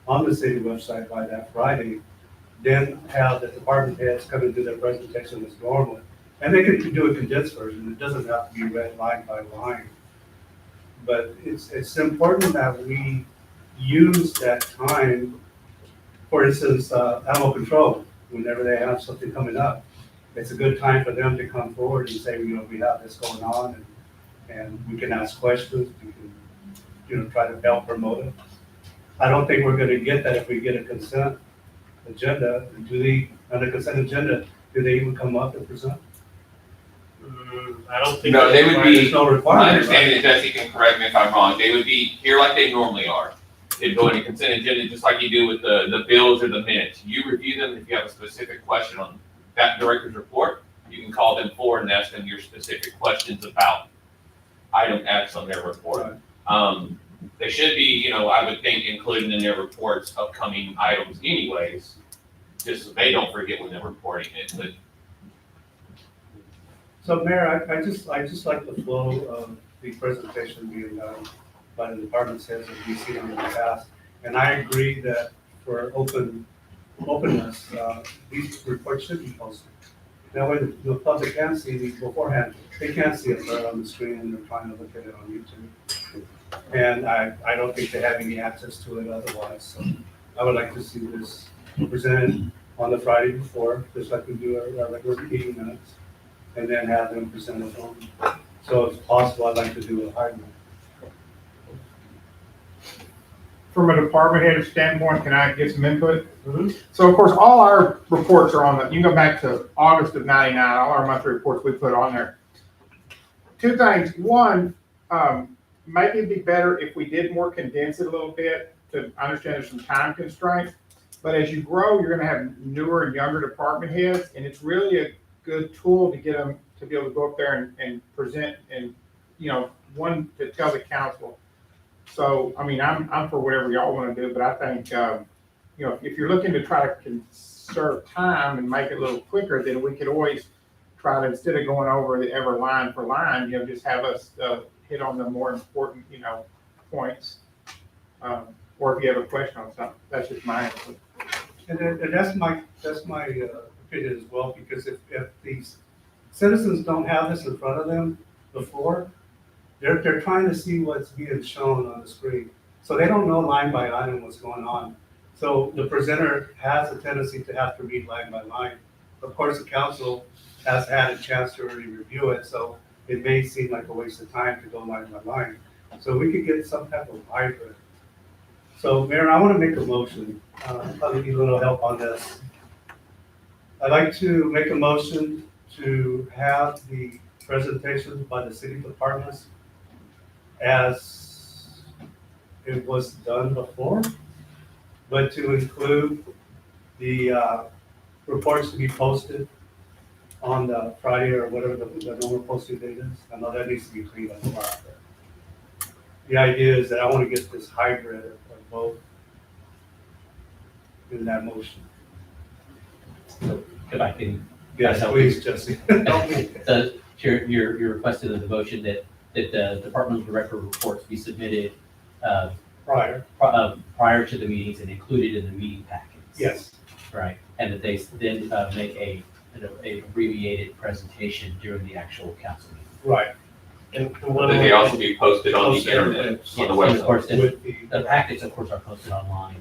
[SPEAKER 10] on the city website by that Friday, then have the department heads come and do their presentation as normal. And they can do a condensed version. It doesn't have to be read line by line. But it's important that we use that time. For instance, animal control, whenever they have something coming up, it's a good time for them to come forward and say, we have this going on, and we can ask questions, we can, try to help promote it. I don't think we're gonna get that if we get a consent agenda. On the consent agenda, do they even come up and present?
[SPEAKER 2] I don't think.
[SPEAKER 9] No, they would
[SPEAKER 10] There's
[SPEAKER 9] be,
[SPEAKER 10] no
[SPEAKER 9] my
[SPEAKER 10] requirement, right?
[SPEAKER 9] understanding is Jesse can correct me if I'm wrong, they would be here like they normally are. They'd go in a consent agenda, just like you do with the bills or the minutes. You review them. If you have a specific question on that director's report, you can call them forward and ask them your specific questions about item X on their report. They should be, I would think, included in their reports upcoming items anyways, just so they don't forget when they're reporting it, but.
[SPEAKER 10] So Mayor, I just like the flow of the presentation being done by the department heads that we see in the past. And I agree that for openness, these reports should be posted. That way the public can see these beforehand. They can't see it right on the screen and they're trying to look at it on YouTube. And I don't think they have any access to it otherwise. So I would like to see this presented on the Friday before, just like we do our regular meeting minutes, and then have them present it on. So if possible, I'd like to do a hybrid.
[SPEAKER 13] From a department head standpoint, can I get some input?
[SPEAKER 2] Mm-hmm.
[SPEAKER 13] So of course, all our reports are on you can go back to August of '99, all our monthly reports we put on there. Two things. One, maybe it'd be better if we did more condense it a little bit. I understand there's some time constraints, but as you grow, you're gonna have newer and younger department heads, and it's really a good tool to get them to be able to go up there and present and, one, to tell the council. So, I mean, I'm for whatever y'all want to do, but I think, if you're looking to try to conserve time and make it a little quicker, then we could always try to, instead of going over it ever line for line, just have us hit on the more important, points. Or if you have a question on something, that's just my answer.
[SPEAKER 10] And that's my opinion as well, because if these citizens don't have this in front of them before, They're trying to see what's being shown on the screen. So they don't know line by line what's going on. So the presenter has a tendency to have to read line by line. Of course, the council has had a chance to already review it, so it may seem like a waste of time to go line by line. So we could get some type of hybrid. So Mayor, I want to make a motion, probably need a little help on this. I'd like to make a motion to have the presentations by the city departments as it was done before, but to include the reports to be posted on the Friday or whatever the normal posting date is. I know that needs to be cleaned up more out there. The idea is that I want to get this hybrid of both in that motion.
[SPEAKER 11] If I can,
[SPEAKER 10] Yes,
[SPEAKER 11] help
[SPEAKER 10] please, Jesse. Help me.
[SPEAKER 11] so you're requesting in the motion that the department director reports be submitted
[SPEAKER 10] Prior,
[SPEAKER 11] prior to the meetings and included in the meeting packets.
[SPEAKER 10] yes,
[SPEAKER 11] Right, and that they then make an abbreviated presentation during the actual council meeting.
[SPEAKER 10] right.
[SPEAKER 12] And
[SPEAKER 9] Then they also be posted on the internet, on the
[SPEAKER 11] Yes, and of
[SPEAKER 9] website.
[SPEAKER 11] course,
[SPEAKER 10] With
[SPEAKER 11] the packets, of course, are posted online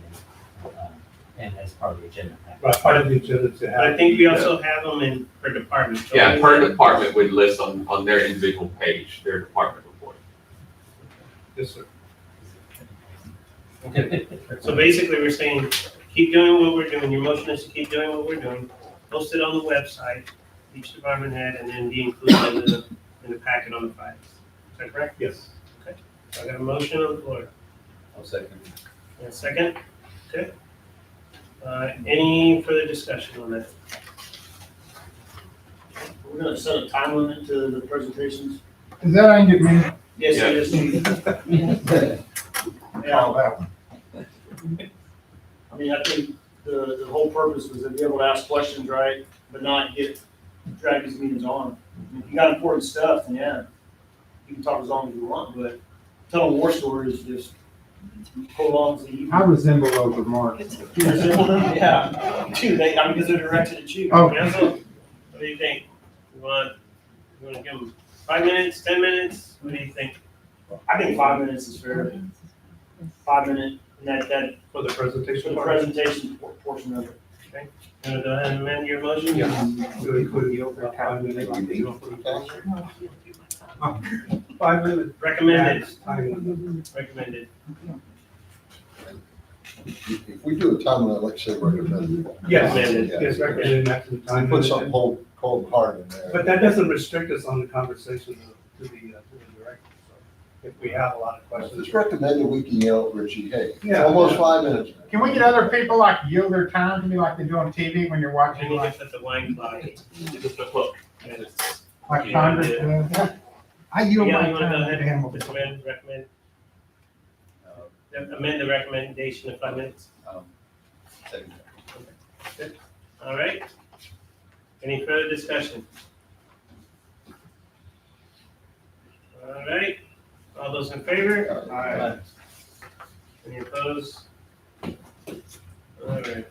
[SPEAKER 11] and as part of the agenda package.
[SPEAKER 10] right, part of the agenda to have.
[SPEAKER 2] I think we also have them in per department. don't
[SPEAKER 9] Yeah,
[SPEAKER 2] we?
[SPEAKER 9] per department would list on their individual page, their department report.
[SPEAKER 10] Yes, sir.
[SPEAKER 2] So basically, we're saying, keep doing what we're doing, your motion is to keep doing what we're doing, post it on the website, each department head, and then be included in the packet on the Fridays. Is that correct?
[SPEAKER 10] Yes.
[SPEAKER 2] I got a motion on the floor.
[SPEAKER 1] I'll second.
[SPEAKER 2] And a second? Okay. Any further discussion on that?
[SPEAKER 12] We're gonna set a time limit to the presentations.
[SPEAKER 13] Is that on your me?
[SPEAKER 12] Yes,
[SPEAKER 9] Yeah.
[SPEAKER 12] it is. Yeah,
[SPEAKER 13] Oh, that one.
[SPEAKER 12] I mean, I think the whole purpose was to be able to ask questions, right, but not drag these meetings on. If you got important stuff, then yeah, you can talk as long as you want, but telling war stories just prolongs the evening.
[SPEAKER 13] I resemble those remarks.
[SPEAKER 12] Yeah, dude, I mean, because they're directed at you.
[SPEAKER 13] Oh.
[SPEAKER 2] Council, what do you think? You want to give them 5 minutes, 10 minutes? What do you think?
[SPEAKER 12] I think 5 minutes is fair. 5 minutes, and that,
[SPEAKER 10] For the
[SPEAKER 12] for
[SPEAKER 10] presentation.
[SPEAKER 12] the presentation portion of it.
[SPEAKER 2] You want to go ahead and amend your motion?
[SPEAKER 10] Yeah. To include the open 5 minutes. 5 minutes.
[SPEAKER 2] Recommended,
[SPEAKER 10] Time.
[SPEAKER 2] recommended.
[SPEAKER 7] If we do a time limit, like say recommended.
[SPEAKER 10] Yes,
[SPEAKER 2] Recommended.
[SPEAKER 10] yes, recommended maximum time.
[SPEAKER 7] Put something cold and hard in there.
[SPEAKER 10] But that doesn't restrict us on the conversation to the director. So if we have a lot of
[SPEAKER 7] If
[SPEAKER 10] questions.
[SPEAKER 7] it's recommended, we can yell at Richie, hey, it's
[SPEAKER 10] Yeah.
[SPEAKER 7] almost 5 minutes. man."
[SPEAKER 13] Can we get other people like yield their time to me like they do on TV when you're
[SPEAKER 2] I
[SPEAKER 13] watching
[SPEAKER 2] need to
[SPEAKER 13] like
[SPEAKER 2] set the wine clock.
[SPEAKER 9] Just a hook.
[SPEAKER 13] Congress does? I yield
[SPEAKER 2] Yeah,
[SPEAKER 13] my
[SPEAKER 2] you want to go
[SPEAKER 13] time to
[SPEAKER 2] ahead
[SPEAKER 13] him.
[SPEAKER 2] and recommend? Amend the recommendation of 5 minutes.
[SPEAKER 1] Second.
[SPEAKER 2] All right. Any further discussion? All right. All those in favor?
[SPEAKER 10] Aye.
[SPEAKER 2] Any opposed? All right.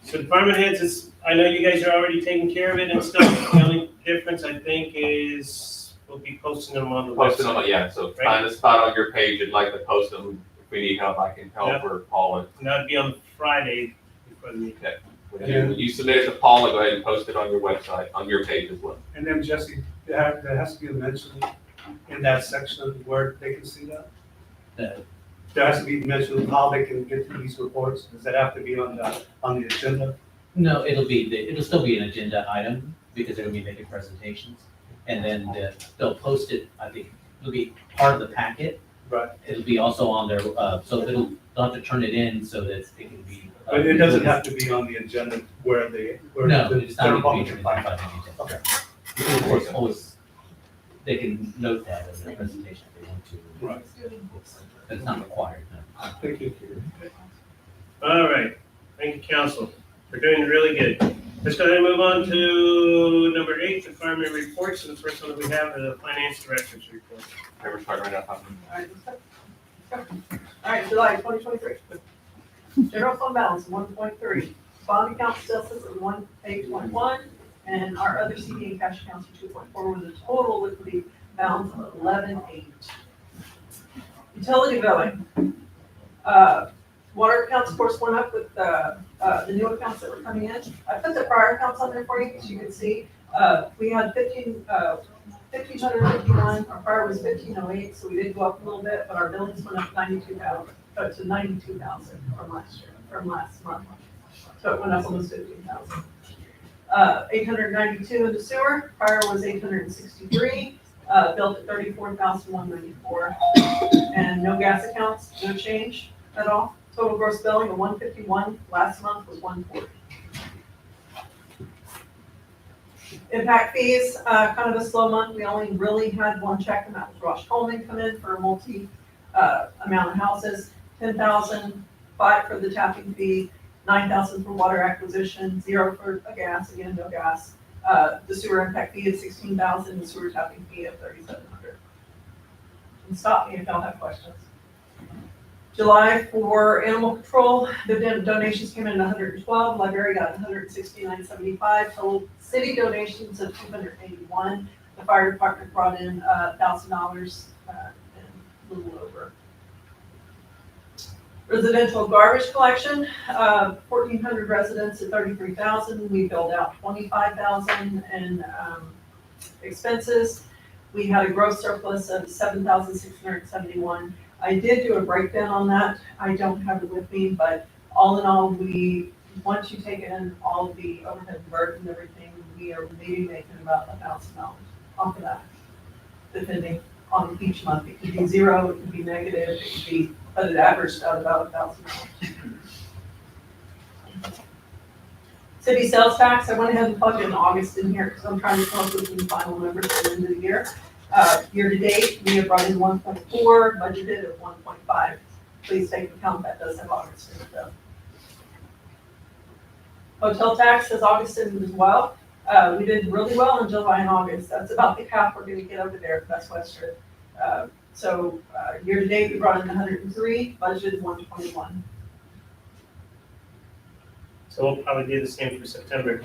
[SPEAKER 2] So department heads, I know you guys are already taking care of it and stuff. The only difference, I think, is we'll be posting them on the
[SPEAKER 9] Posted
[SPEAKER 2] website.
[SPEAKER 9] on, yeah, so find a spot on your page and like to post them. If we need help, I can help or Paula.
[SPEAKER 2] And that'd be on Friday before the meeting.
[SPEAKER 9] When you submit it to Paula, go ahead and post it on your website, on your page as well.
[SPEAKER 10] And then Jesse, there has to be a mention in that section where they can see that.
[SPEAKER 11] The-
[SPEAKER 10] There has to be mentioned how they can get to these reports. Does that have to be on the agenda?
[SPEAKER 11] No, it'll still be an agenda item because they're gonna be making presentations. And then they'll post it, I think, it'll be part of the packet.
[SPEAKER 10] Right.
[SPEAKER 11] It'll be also on their, so they'll have to turn it in so that it can be.
[SPEAKER 10] But it doesn't have to be on the agenda where
[SPEAKER 11] No, it's not
[SPEAKER 10] they're
[SPEAKER 11] going to be
[SPEAKER 10] public.
[SPEAKER 11] identified on the agenda. You can, of course, always, they can note that as a presentation if they want to.
[SPEAKER 10] Right.
[SPEAKER 11] It's not required, no.
[SPEAKER 10] Thank you.
[SPEAKER 2] All right. Thank you, council. We're doing really good. Let's go ahead and move on to number 8, the department reports. And the first one that we have is the finance director's report.
[SPEAKER 9] We're starting right now.
[SPEAKER 8] All right, July 2023. General fund balance, 1.3. Bond account assessments at 1.8.1, and our other CD and cash accounts are 2.4, with a total liquidity balance of 11,800. Utility billing. Water accounts, of course, went up with the new accounts that were coming in. I put the prior accounts on there for you, so you can see. We had 1,551, our prior was 1,508, so we did go up a little bit, but our billings went up 92,000, to 92,000 from last month. So it went up almost 15,000. 892 in the sewer, prior was 863, built at 34,194. And no gas accounts, no change at all. Total gross billing of 151, last month was 140. Impact fees, kind of a slow month. We only really had one check, and that was Rosh Coleman come in for a multi amount of houses. 10,000, 5 for the tapping fee, 9,000 for water acquisition, 0 for a gas, again, no gas. The sewer impact fee is 16,000, the sewer tapping fee of 3,700. And stop me if y'all have questions. July for animal control, the donations came in at 112, library got 169.75, total city donations of 281. The fire department brought in $1,000 and a little over. Residential garbage collection, 1,400 residents at 33,000. We billed out 25,000 in expenses. We had a gross surplus of 7,671. I did do a breakdown on that. I don't have it with me, but all in all, once you take in all the overhead burden and everything, we are maybe making about $1,000 off of that, depending on each month. It could be 0, it could be negative, it could be, but it averaged out about $1,000. City sales tax, I went ahead and plugged in August in here because I'm trying to come up with the final numbers at the end of the year. Year to date, we have brought in 1.4, budgeted at 1.5. Please take into account that does have August in it though. Hotel tax has August in it as well. We did really well in July and August. That's about the cap we're gonna get over there at Best Western. So year to date, we brought in 103, budgeted 121.
[SPEAKER 12] So we'll probably do the same for September.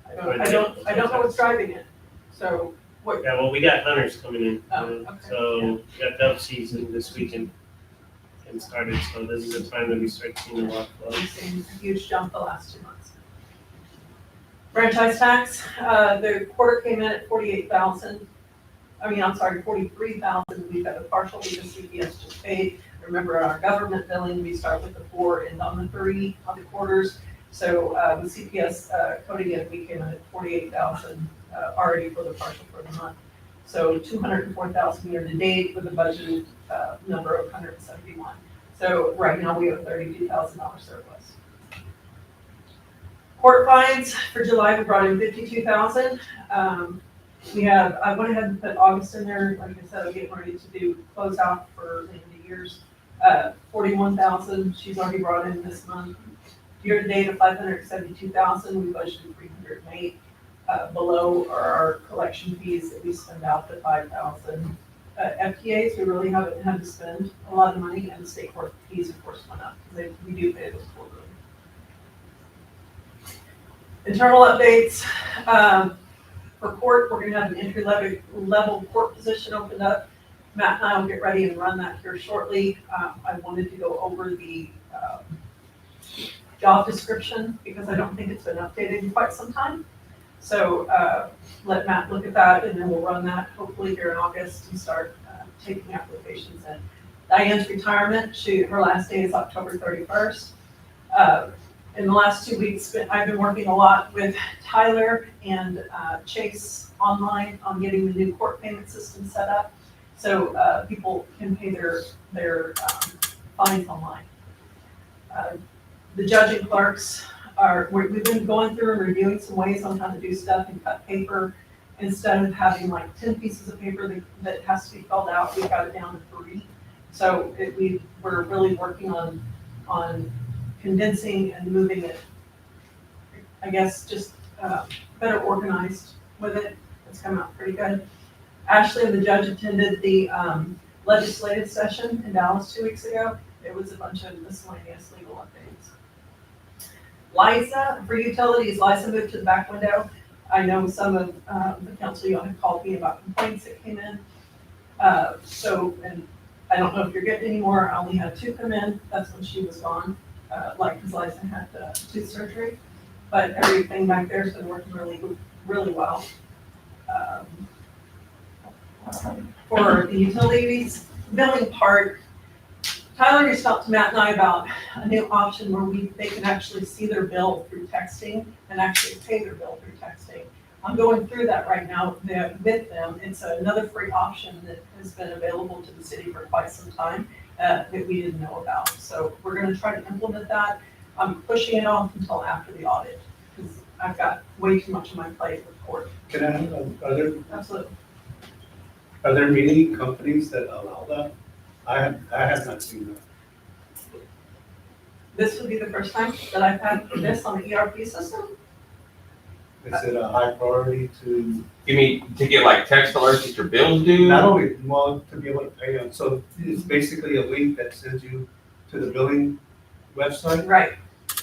[SPEAKER 8] I don't know what's driving it. So what?
[SPEAKER 12] Yeah, well, we got hunters coming in,
[SPEAKER 8] Okay.
[SPEAKER 12] so we got dove season this weekend and started, so this is the time that we start seeing a lot of flow.
[SPEAKER 8] We've seen a huge jump the last 2 months. Franchise tax, the quarter came in at 43,000. We've got a partial because CPS just paid. Remember, our government billing, we start with the 4 and on the 3 on the quarters. So with CPS coding in, we came in at 48,000 already for the partial for the month. So 204,000 year to date with a budgeted number of 171. So right now we have $32,000 surplus. Court fines for July, we brought in 52,000. I went ahead and put August in there. Like I said, I'm getting ready to do close out for the end of the years. 41,000 she's already brought in this month. Year to date of 572,000, we budgeted 308. Below are our collection fees that we spend out to 5,000. FTAs, we really haven't had to spend a lot of money, and the state court fees, of course, went up. We do pay those quarterly. Internal updates. For court, we're gonna have an entry level court position opened up. Matt and I will get ready and run that here shortly. I wanted to go over the job description because I don't think it's been updated in quite some time. So let Matt look at that and then we'll run that hopefully here in August and start taking applications in. Diane's retirement, her last day is October 31st. In the last 2 weeks, I've been working a lot with Tyler and Chase online on getting the new court payment system set up. So people can pay their fines online. The judge and clerks we've been going through and reviewing some ways on how to do stuff and cut paper. Instead of having like 10 pieces of paper that has to be filled out, we've got it down to 3. So we're really working on condensing and moving it, I guess, just better organized with it. It's come out pretty good. Ashley and the judge attended the legislative session in Dallas 2 weeks ago. It was a bunch of miscellaneous legal updates. Liza, for utilities, Liza moved to the back window. I know some of the council, you have called me about complaints that came in. So, and I don't know if you're getting any more, I only had 2 come in, that's when she was gone, like, because Liza had tooth surgery. But everything back there's been working really well. For the utilities billing part, Tyler reached out to Matt and I about a new option where they can actually see their bill through texting and actually pay their bill through texting. I'm going through that right now with them. It's another free option that has been available to the city for quite some time that we didn't know about. So we're gonna try to implement that. I'm pushing it off until after the audit because I've got way too much on my plate with court.
[SPEAKER 10] Can I,
[SPEAKER 8] Absolutely.
[SPEAKER 10] are there many companies that allow that? I have not seen that.
[SPEAKER 8] This would be the first time that I've had this on the ERP system.
[SPEAKER 10] Is it a high priority to,
[SPEAKER 9] You mean to get like text alerts that your bills due?
[SPEAKER 10] not only, well, to be able to pay them? So it's basically a link that sends you to the billing website?
[SPEAKER 8] Right.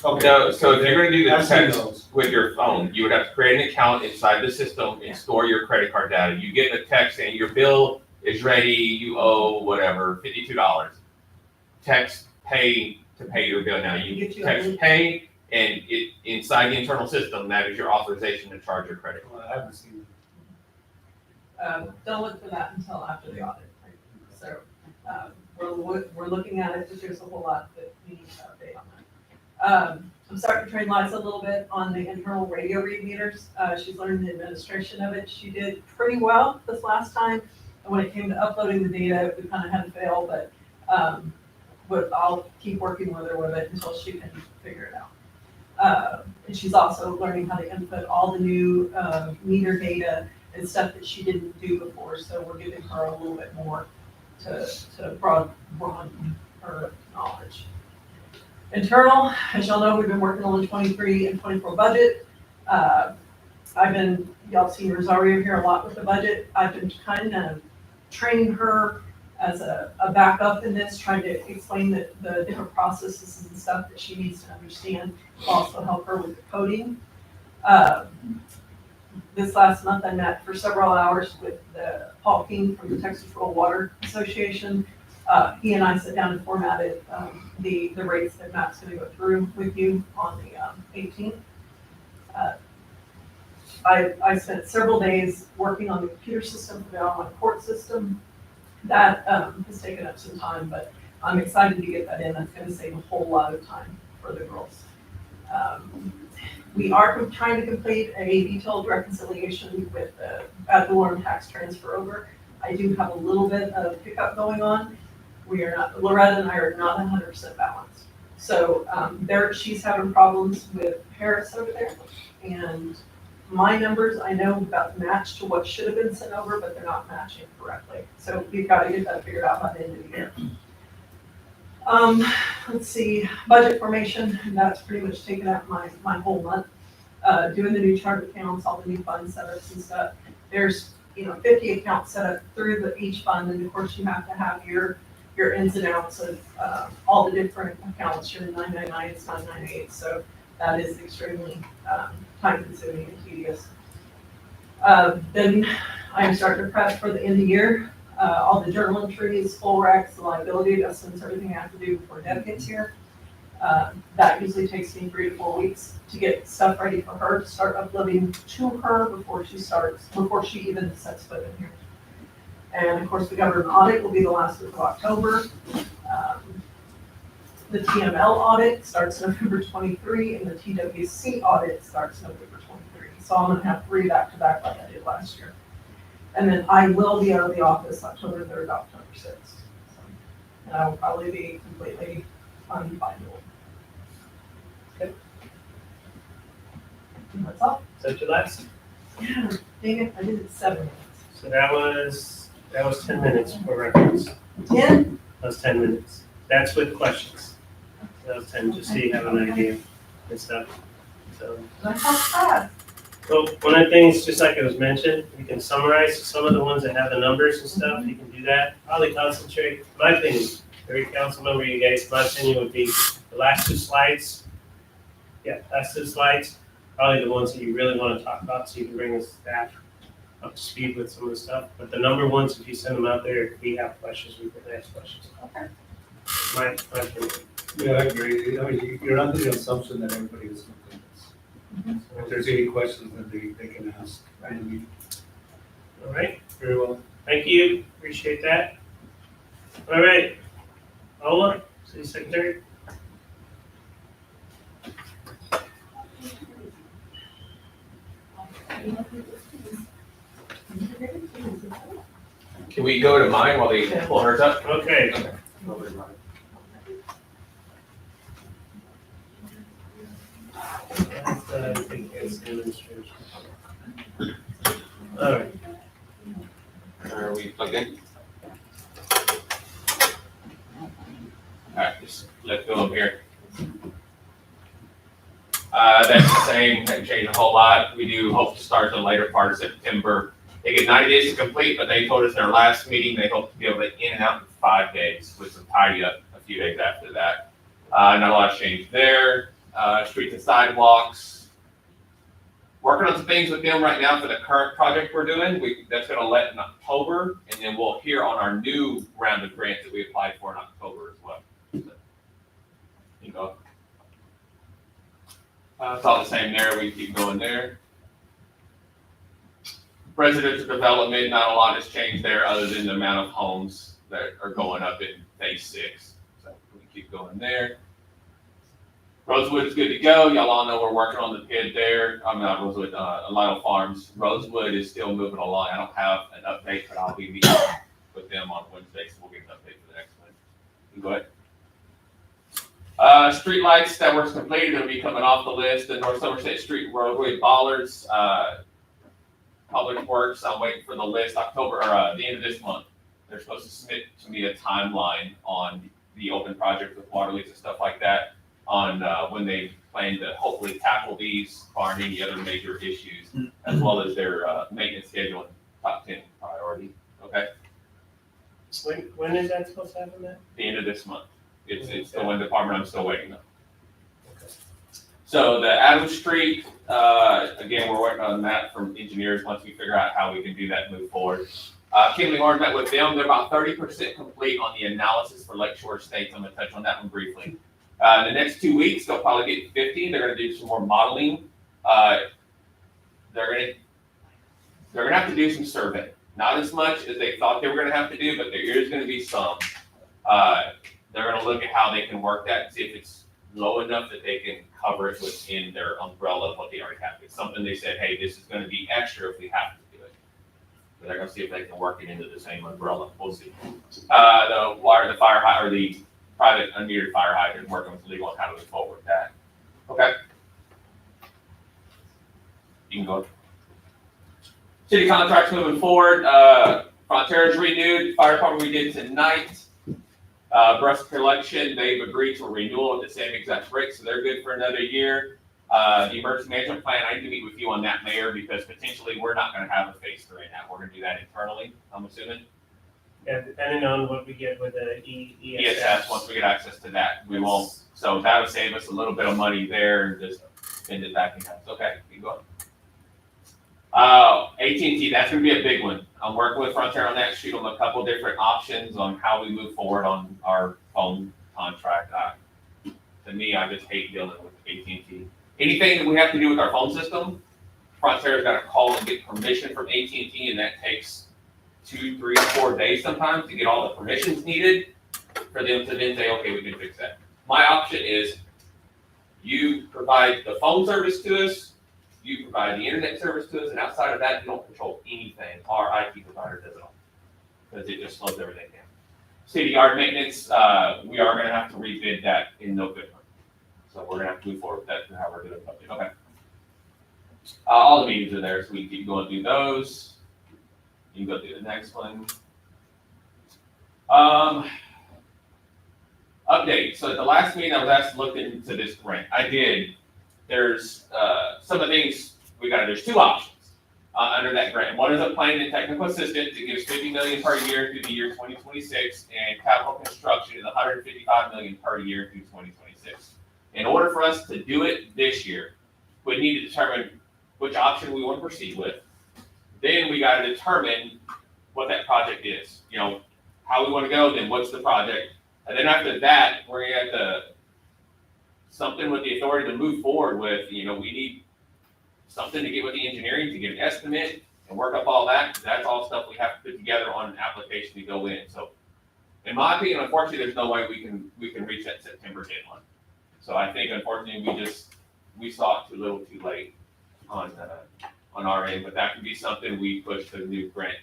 [SPEAKER 10] Okay.
[SPEAKER 9] No, so if you're gonna do the
[SPEAKER 10] I've seen
[SPEAKER 9] text
[SPEAKER 10] those.
[SPEAKER 9] with your phone, you would have to create an account inside the system and store your credit card data. You get a text saying your bill is ready, you owe whatever, $52. Text pay to pay your bill now. You
[SPEAKER 8] Get you a
[SPEAKER 9] text
[SPEAKER 8] link.
[SPEAKER 9] pay and it, inside the internal system, that is your authorization to charge your credit.
[SPEAKER 10] Well, I haven't seen
[SPEAKER 8] Don't look for that until after the audit. So, we're looking at it, but there's a whole lot that we need to update on that. I'm starting to train Liza a little bit on the internal radio read meters. She's learning the administration of it. She did pretty well this last time. And when it came to uploading the data, we kind of had to fail, but I'll keep working with her with it until she can figure it out. And she's also learning how to input all the new meter data and stuff that she didn't do before, so we're giving her a little bit more to broaden her knowledge. Internal, as y'all know, we've been working on the 23 and 24 budget. Y'all seen Rosario here a lot with the budget. I've been kind of training her as a backup in this, trying to explain the different processes and stuff that she needs to understand, also help her with the coding. This last month, I met for several hours with Paul King from the Texas Rural Water Association. He and I sat down and formatted the rates that Matt's gonna go through with you on the 18th. I spent several days working on the computer system for the online court system. That has taken up some time, but I'm excited to get that in. That's gonna save a whole lot of time for the girls. We are trying to complete a detailed reconciliation with the ad valorem tax transfer over. I do have a little bit of hiccup going on. Loretta and I are not 100% balanced. So she's having problems with Harris over there. And my numbers, I know about match to what should have been sent over, but they're not matching correctly. So we've got to get that figured out by the end of the year. Let's see, budget formation, and that's pretty much taken up my whole month. Doing the new chart accounts, all the new fund setups and stuff. There's 50 accounts set up through each fund, and of course you have to have your ins and outs of all the different accounts, your 999s, 998s, so that is extremely time consuming and tedious. Then I'm starting to prep for the end of the year. All the journal entries, full recs, the liability adjustments, everything I have to do before Deb gets here. That usually takes me 3 to 4 weeks to get stuff ready for her to start uploading to her before she even sets foot in here. And of course, the government audit will be the last week of October. The TML audit starts November 23, and the TWC audit starts November 23. So I'm gonna have 3 back-to-back like I did last year. And then I will be out of the office October 3rd, October 6th. So, and I will probably be completely unfindable. Okay. And that's all.
[SPEAKER 12] Is that your last?
[SPEAKER 8] Yeah, dang it, I did it 7 minutes.
[SPEAKER 12] So that was 10 minutes for reference.
[SPEAKER 8] 10?
[SPEAKER 12] That was 10 minutes. That's with questions. That was 10, just so you have an idea and stuff. So,
[SPEAKER 8] That's not bad.
[SPEAKER 12] so one of the things, just like it was mentioned, you can summarize some of the ones that have the numbers and stuff. You can do that. Probably concentrate. My opinion, every council member, you guys, my opinion would be the last 2 slides. Yeah, last 2 slides, probably the ones that you really want to talk about, so you can bring the staff up to speed with some of the stuff. But the number ones, if you send them out there, if we have questions, we can ask questions.
[SPEAKER 3] Okay.
[SPEAKER 12] My opinion.
[SPEAKER 10] Yeah, I agree. I mean, you're under the assumption that everybody is looking at this. If there's any questions, then they can ask. And
[SPEAKER 12] All right,
[SPEAKER 10] very well.
[SPEAKER 12] thank you, appreciate that. All right, Ola, City Secretary.
[SPEAKER 9] Can we go to mine while they pull hers up?
[SPEAKER 12] Okay. I think it's administration. All right.
[SPEAKER 9] Are we plugged in? Alright, just let's go up here. That's the same, hasn't changed a whole lot. We do hope to start the later part of September. They get 90 days to complete, but they told us in their last meeting, they hope to be able to in and out in 5 days with some tidy up a few days after that. Not a lot of change there. Streets and sidewalks. Working on some things with them right now for the current project we're doing. That's gonna let in October, and then we'll hear on our new round of grants that we applied for in October as well. So, you know. It's all the same there, we keep going there. Residential development, not a lot has changed there other than the amount of homes that are going up in phase 6. So we keep going there. Rosewood is good to go. Y'all all know we're working on the PID there. I'm not Rosewood, Lionel Farms. Rosewood is still moving along. I don't have an update, but I'll be meeting with them on Wednesday, so we'll get an update for the next one. You go ahead. Streetlights that were completed, it'll be coming off the list. The North Somerset Street roadway bollards, Public Works, I'm waiting for the list October, or the end of this month. They're supposed to submit to me a timeline on the open project with water leaks and stuff like that, on when they plan to hopefully tackle these, barring any other major issues, as well as their maintenance schedule and top 10 priority, okay?
[SPEAKER 12] When is that supposed to happen then?
[SPEAKER 9] The end of this month. It's the one department I'm still waiting on. So the Adams Street, again, we're working on that from engineers once we figure out how we can do that and move forward. Kimley Horn met with them. They're about 30% complete on the analysis for Lakeshore Estates. I'm gonna touch on that one briefly. In the next 2 weeks, they'll probably get 50. They're gonna do some more modeling. They're gonna have to do some survey. Not as much as they thought they were gonna have to do, but there is gonna be some. They're gonna look at how they can work that and see if it's low enough that they can cover it within their umbrella of what they already have. It's something they said, hey, this is gonna be extra if we have to do it. But they're gonna see if they can work it into the same umbrella. We'll see. The fire hydrant, or the private unmetered fire hydrant, working with legal on how to move forward with that. Okay. You can go. City contracts moving forward. Frontiers renewed. Fire department we did tonight. Breast collection, they've agreed to a renewal at the same exact rate, so they're good for another year. The emergency management plan, I need to meet with you on that, Mayor, because potentially we're not gonna have a phase 3 in that. We're gonna do that internally, I'm assuming.
[SPEAKER 12] Yeah, depending on what we get with the
[SPEAKER 9] ESS, once we get access to that, we won't, so that'll save us a little bit of money there and just spend it back in house. Okay, keep going. AT&T, that's gonna be a big one. I'm working with Frontier on that, shoot them a couple different options on how we move forward on our phone contract. To me, I just hate dealing with AT&T. Anything that we have to do with our phone system, Frontier's gotta call and get permission from AT&T, and that takes 2, 3, 4 days sometimes to get all the permissions needed for them to then say, okay, we can fix that. My option is you provide the phone service to us, you provide the internet service to us, and outside of that, you don't control anything. Our IT provider does it all. Because it just slows everything down. City yard maintenance, we are gonna have to rebid that in November. So we're gonna have to move forward with that to how we're doing it. Okay. All the meetings are there, so we can keep going through those. You can go through the next one. Update. So at the last meeting, I was asked to look into this grant. I did. There's some of the things we got. There's 2 options under that grant. One is a planning and technical assistant that gives $50 million per year through the year 2026, and capital construction is $155 million per year through 2026. In order for us to do it this year, we need to determine which option we want to proceed with. Then we gotta determine what that project is, you know, how we wanna go, then what's the project? And then after that, we're gonna have to, something with the authority to move forward with, you know, we need something to get with the engineering, to get an estimate and work up all that. That's all stuff we have to put together on an application to go in, so. In my opinion, unfortunately, there's no way we can reach that September deadline. So I think unfortunately, we saw it too little too late on our end, but that could be something we push the new grant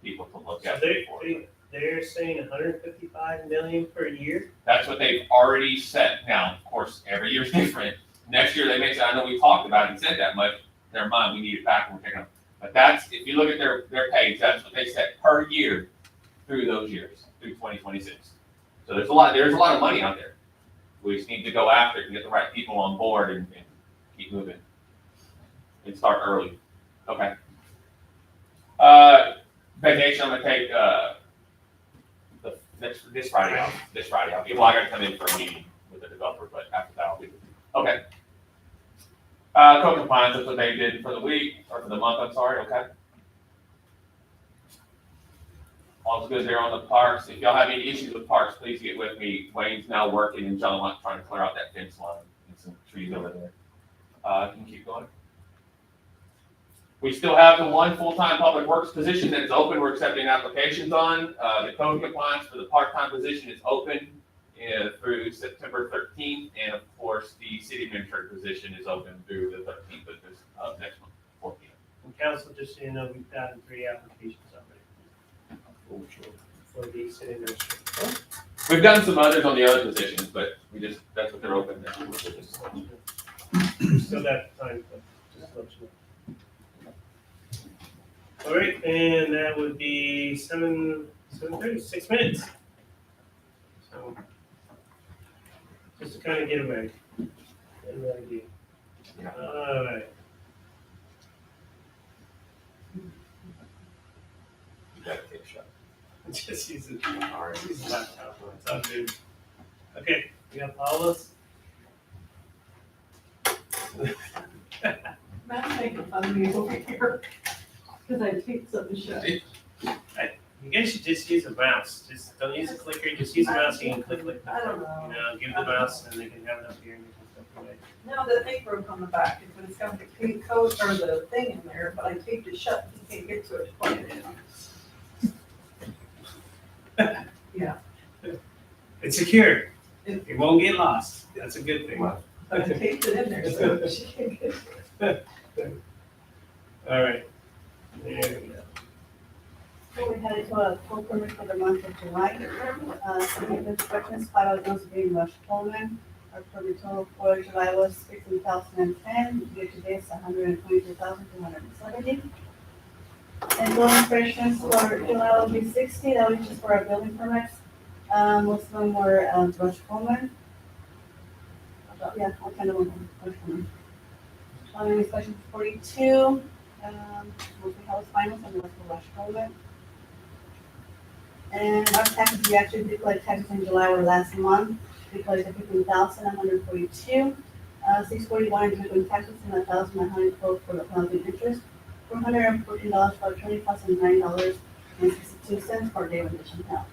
[SPEAKER 9] people to look at.
[SPEAKER 2] They're saying 155 million per year?
[SPEAKER 9] That's what they've already set. Now, of course, every year's different. Next year, they may say, I know we talked about it and said that much, never mind, we need it back and we're taking it. But that's, if you look at their page, that's what they set per year through those years, through 2026. So there's a lot of money out there. We just need to go after it and get the right people on board and keep moving. And start early. Okay. Vacation, I'm gonna take, this Friday off. Well, I gotta come in for a meeting with the developer, but after that I'll be, okay. Code compliance, that's what they did for the week, or for the month, I'm sorry, okay? All's good there on the parks. If y'all have any issues with parks, please get with me. Wayne's now working and John Watt's trying to clear out that fence line and some trees over there. Can you keep going? We still have the one full-time public works position that is open, we're accepting applications on. The code compliance for the part-time position is open through September 13th, and of course, the city administrator position is open through the 13th of next month, 4 p.m.
[SPEAKER 2] And council, just so you know, we've gotten 3 applications already. For the city administrator.
[SPEAKER 9] We've done some others on the other positions, but that's what they're open now.
[SPEAKER 2] Still got time, but just to let you know. All right, and that would be 7:30, 6 minutes. So, just to kind of get away. Get an idea. All right.
[SPEAKER 9] You gotta take a shot.
[SPEAKER 2] Just use it. All right, use the laptop. It's all good. Okay, we got Paula's.
[SPEAKER 8] Matt's making fun of me over here, because I taped something shut.
[SPEAKER 2] You guys should just use a mouse. Just don't use a clicker. Just use a mouse. You can click.
[SPEAKER 8] I don't know.
[SPEAKER 2] You know, give the mouse, and they can have it up here and they can stuff away.
[SPEAKER 8] No, the thing broke on the back, it's got the code or the thing in there, but I taped it shut, you can't get to it to plug it in. Yeah.
[SPEAKER 2] It's secure. It won't get lost. That's a good thing.
[SPEAKER 8] I taped it in there, so she can't get to it.
[SPEAKER 2] All right. There we go.
[SPEAKER 3] So we had it to a full permit for the month of July. Submitted inspections, 5 of those being Rush Coleman. Our permit total for July was 16,010, year to date is 122,270. And building inspections for July will be 60, that was just for our building permits. Most of them were Rush Coleman. Yeah, all kind of them, Rush Coleman. Building inspection 42, mostly house finals and the rest were Rush Coleman. And our taxes, we actually did collect taxes in July or last month. We collected 15,142, 641 including taxes and 1,912 for the penalty interest, $414 for attorney costs and $9.62 for day of additional help.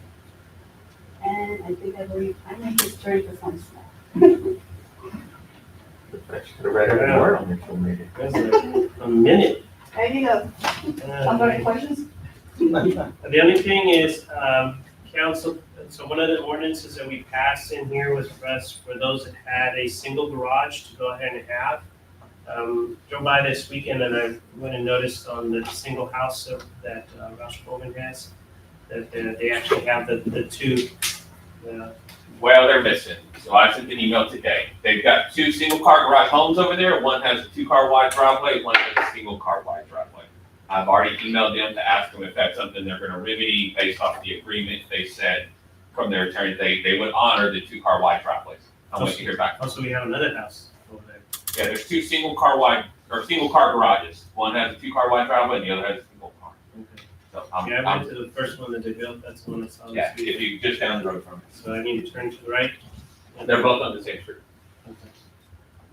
[SPEAKER 3] And I believe I made this turn for some stuff.
[SPEAKER 2] That's a minute.
[SPEAKER 3] There you go. Somebody questions?
[SPEAKER 2] The only thing is, council, so one of the ordinances that we passed in here was for those that had a single garage to go ahead and have. Drove by this weekend and I went and noticed on the single house that Roush Coleman has, that they actually have the two.
[SPEAKER 9] Well, they're missing. So I sent an email today. They've got 2 single-car garage homes over there. One has a 2-car wide driveway, one has a single-car wide driveway. I've already emailed them to ask them if that's something they're gonna remedy based off the agreement. They said from their attorney, they would honor the 2-car wide driveways. I'm waiting to hear back.
[SPEAKER 2] Also, we have another house over there.
[SPEAKER 9] Yeah, there's 2 single-car garages. One has a 2-car wide driveway and the other has a single car.
[SPEAKER 2] Okay.
[SPEAKER 9] So
[SPEAKER 2] Yeah, I went to the first one that they built, that's the one that's on the
[SPEAKER 9] yeah,
[SPEAKER 2] street.
[SPEAKER 9] if you just down the road from it.
[SPEAKER 2] So I need to turn to the right.
[SPEAKER 9] They're both on the same street.
[SPEAKER 2] Okay.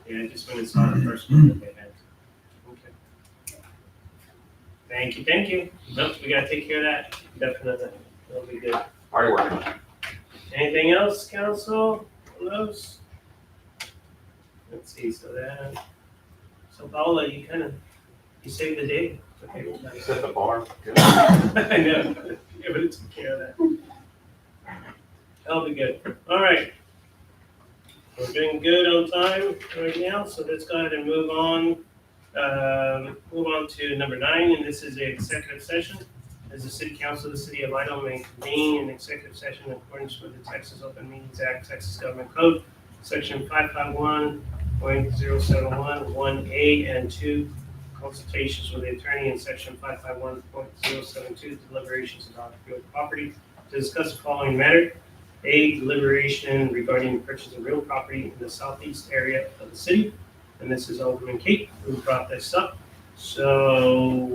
[SPEAKER 2] Yeah, I just went and saw the first one that they had. Okay. Thank you, thank you. Nope, we gotta take care of that, definitely. That'll be good.
[SPEAKER 9] Already working on it.
[SPEAKER 2] Anything else, council, on those? Let's see, so Paula, you saved the day. Okay.
[SPEAKER 9] Set the bar. Good.
[SPEAKER 2] I know, yeah, but it's took care of that. That'll be good. All right. We're doing good on time right now, so let's go ahead and move on. Move on to number 9, and this is the executive session. As the city council of the city of Idle may convene an executive session in accordance with the Texas Open Meetings Act, Texas Government Code, section 551.071, 1A and 2, consultations with the attorney, in section 551.072, deliberations about real property, to discuss the following matter. A, deliberation regarding the purchase of real property in the southeast area of the city. And this is Alderman Kate who brought this up. So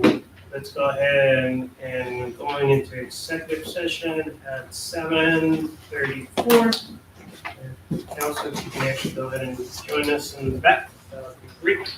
[SPEAKER 2] let's go ahead and going into executive session at 7:34. Council, if you can actually go ahead and join us in the back, that would be great.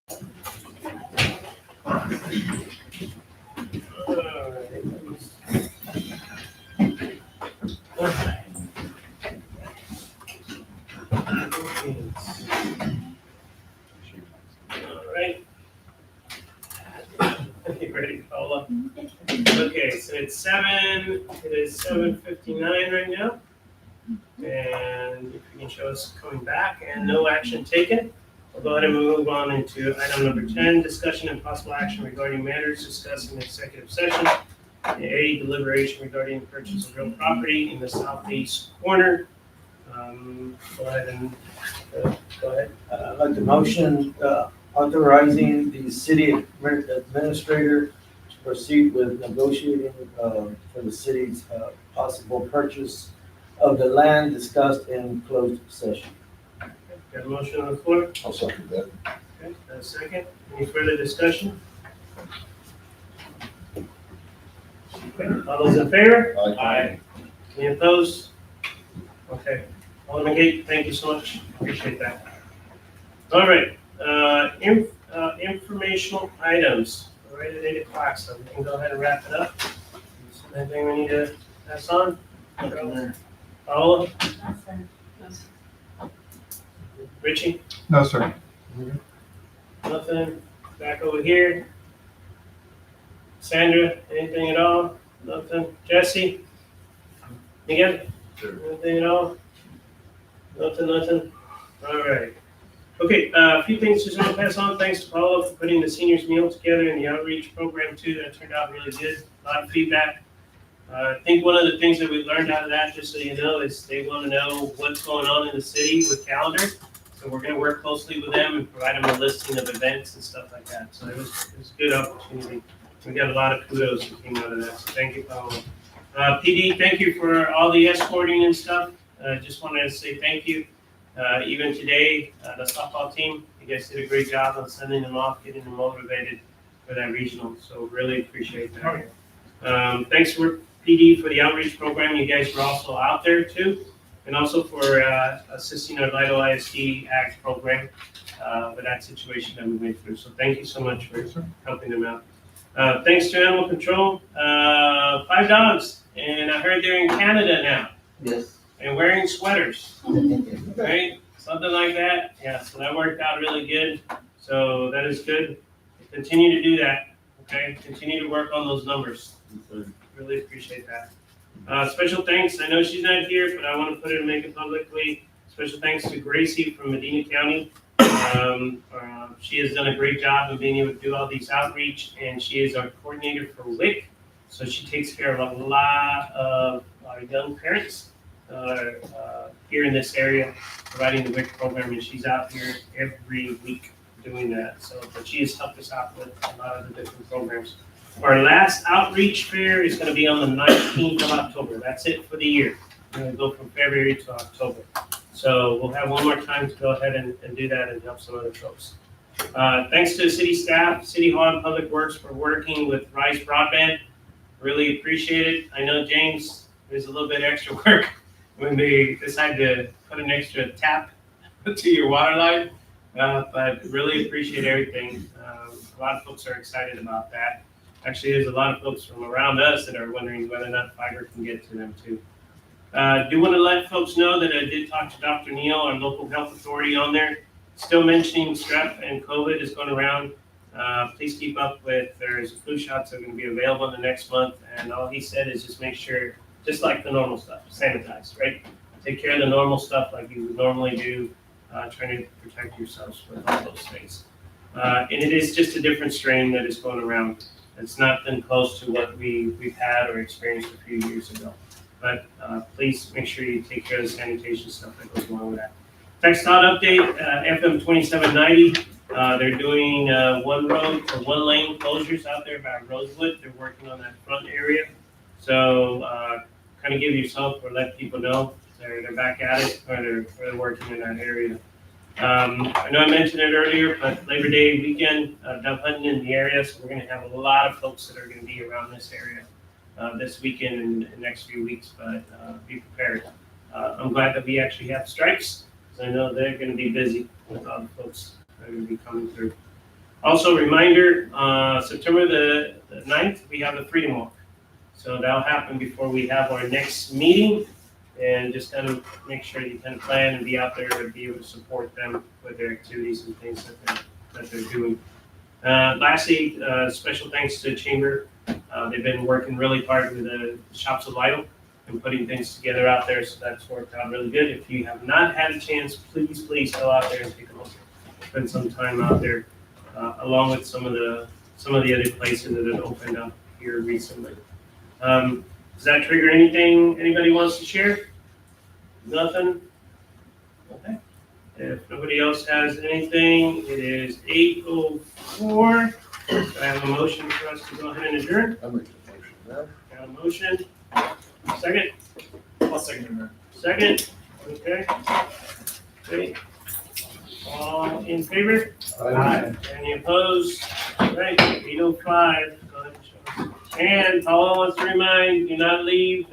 [SPEAKER 2] Alright. Okay, ready, Paula? Okay, so it is 7:59 right now. And if you can show us coming back and no action taken, we'll go ahead and move on into item number 10, discussion and possible action regarding matters discussed in executive session. A, deliberation regarding purchase of real property in the southeast corner. Go ahead and, go ahead.
[SPEAKER 14] I'd like to motion authorizing the city administrator to proceed with negotiating for the city's possible purchase of the land discussed in closed session.
[SPEAKER 2] Got a motion on the floor?
[SPEAKER 7] I'll second that.
[SPEAKER 2] Okay, got a second. Any further discussion? Okay, all those in favor?
[SPEAKER 7] Aye.
[SPEAKER 2] Any opposed? Okay. Alderman Gate, thank you so much. Appreciate that. All right, informational items. We're right at 8 o'clock, so we can go ahead and wrap it up. Is there anything we need to pass on? Paola? Richie?
[SPEAKER 13] No, sir.
[SPEAKER 2] Nothing. Back over here. Sandra, anything at all? Nothing. Jesse? Miguel? Anything at all? Nothing. All right. Okay, a few things just want to pass on. Thanks to Paula for putting the seniors meal together and the outreach program too. That turned out really good. A lot of feedback. I think one of the things that we learned out of that, just so you know, is they want to know what's going on in the city with calendar. So we're going to work closely with them and provide them a listing of events and stuff like that. So it was a good opportunity. We got a lot of kudos that came out of that. So thank you, Paula. PD, thank you for all the escorting and stuff. Just wanted to say thank you. Even today, the softball team, you guys did a great job on sending them off, getting them motivated for that regional. So really appreciate that. Thanks for PD for the outreach program. You guys were also out there too. And also for assisting our Vital ISD Ag program with that situation that we went through. So thank you so much for helping them out. Thanks to Animal Control, 5 dogs. And I heard they're in Canada now.
[SPEAKER 4] Yes.
[SPEAKER 2] And wearing sweaters, right? Something like that. Yeah, so that worked out really good. So that is good. Continue to do that, okay? Continue to work on those numbers. Really appreciate that. Special thanks. I know she's not here, but I want to put it and make it publicly. Special thanks to Gracie from Medina County. She has done a great job of being able to do all these outreach, and she is our coordinator for WIC. So she takes care of a lot of our young parents here in this area, providing the WIC program, and she's out here every week doing that. So, but she has helped us out with a lot of the different programs. Our last outreach fair is going to be on the 19th of October. That's it for the year. We're going to go from February to October. So we'll have one more time to go ahead and do that and help some other folks. Thanks to the city staff, City Hall and Public Works for working with Rise Broadband. Really appreciate it. I know, James, there's a little bit extra work when they decide to put an extra tap to your water line, but really appreciate everything. A lot of folks are excited about that. Actually, there's a lot of folks from around us that are wondering whether or not fiber can get to them too. Do want to let folks know that I did talk to Dr. Neal, our local health authority on there. Still mentioning strep and COVID is going around. Please keep up with, there's flu shots that are going to be available in the next month. And all he said is just make sure, just like the normal stuff, sanitize, right? Take care of the normal stuff like you would normally do, trying to protect yourselves with all those things. And it is just a different strain that is going around. It's not been close to what we've had or experienced a few years ago. But please make sure you take care of the sanitation stuff that goes along with that. Text dot update, FM 2790. They're doing one road or one lane closures out there by Rosewood. They're working on that front area. So kind of give yourself or let people know they're back at it or they're working in that area. I know I mentioned it earlier, but Labor Day weekend, dove hunting in the area. So we're going to have a lot of folks that are going to be around this area this weekend and the next few weeks, but be prepared. I'm glad that we actually have stripes, because I know they're going to be busy with all the folks that are going to be coming through.
[SPEAKER 15] Also, reminder, September the 9th, we have the Freedom Walk. So that'll happen before we have our next meeting. And just kind of make sure you kind of plan and be out there to be able to support them with their activities and things that they're doing. Lastly, special thanks to the Chamber. They've been working really hard with the Shops of Vital and putting things together out there, so that's worked out really good. If you have not had a chance, please go out there and take a look. Spend some time out there, along with some of the other places that have opened up here recently. Does that trigger anything anybody wants to share? Nothing? Okay. If nobody else has anything, it is 8:04. I have a motion for us to go ahead and adjourn.
[SPEAKER 7] I make the motion there.
[SPEAKER 15] Got a motion? Second?
[SPEAKER 12] I'll second that.
[SPEAKER 15] Second? Okay. Okay. All in favor? Any opposed? All right, 8:05. Go ahead, Sean. And Paula wants to remind, do not leave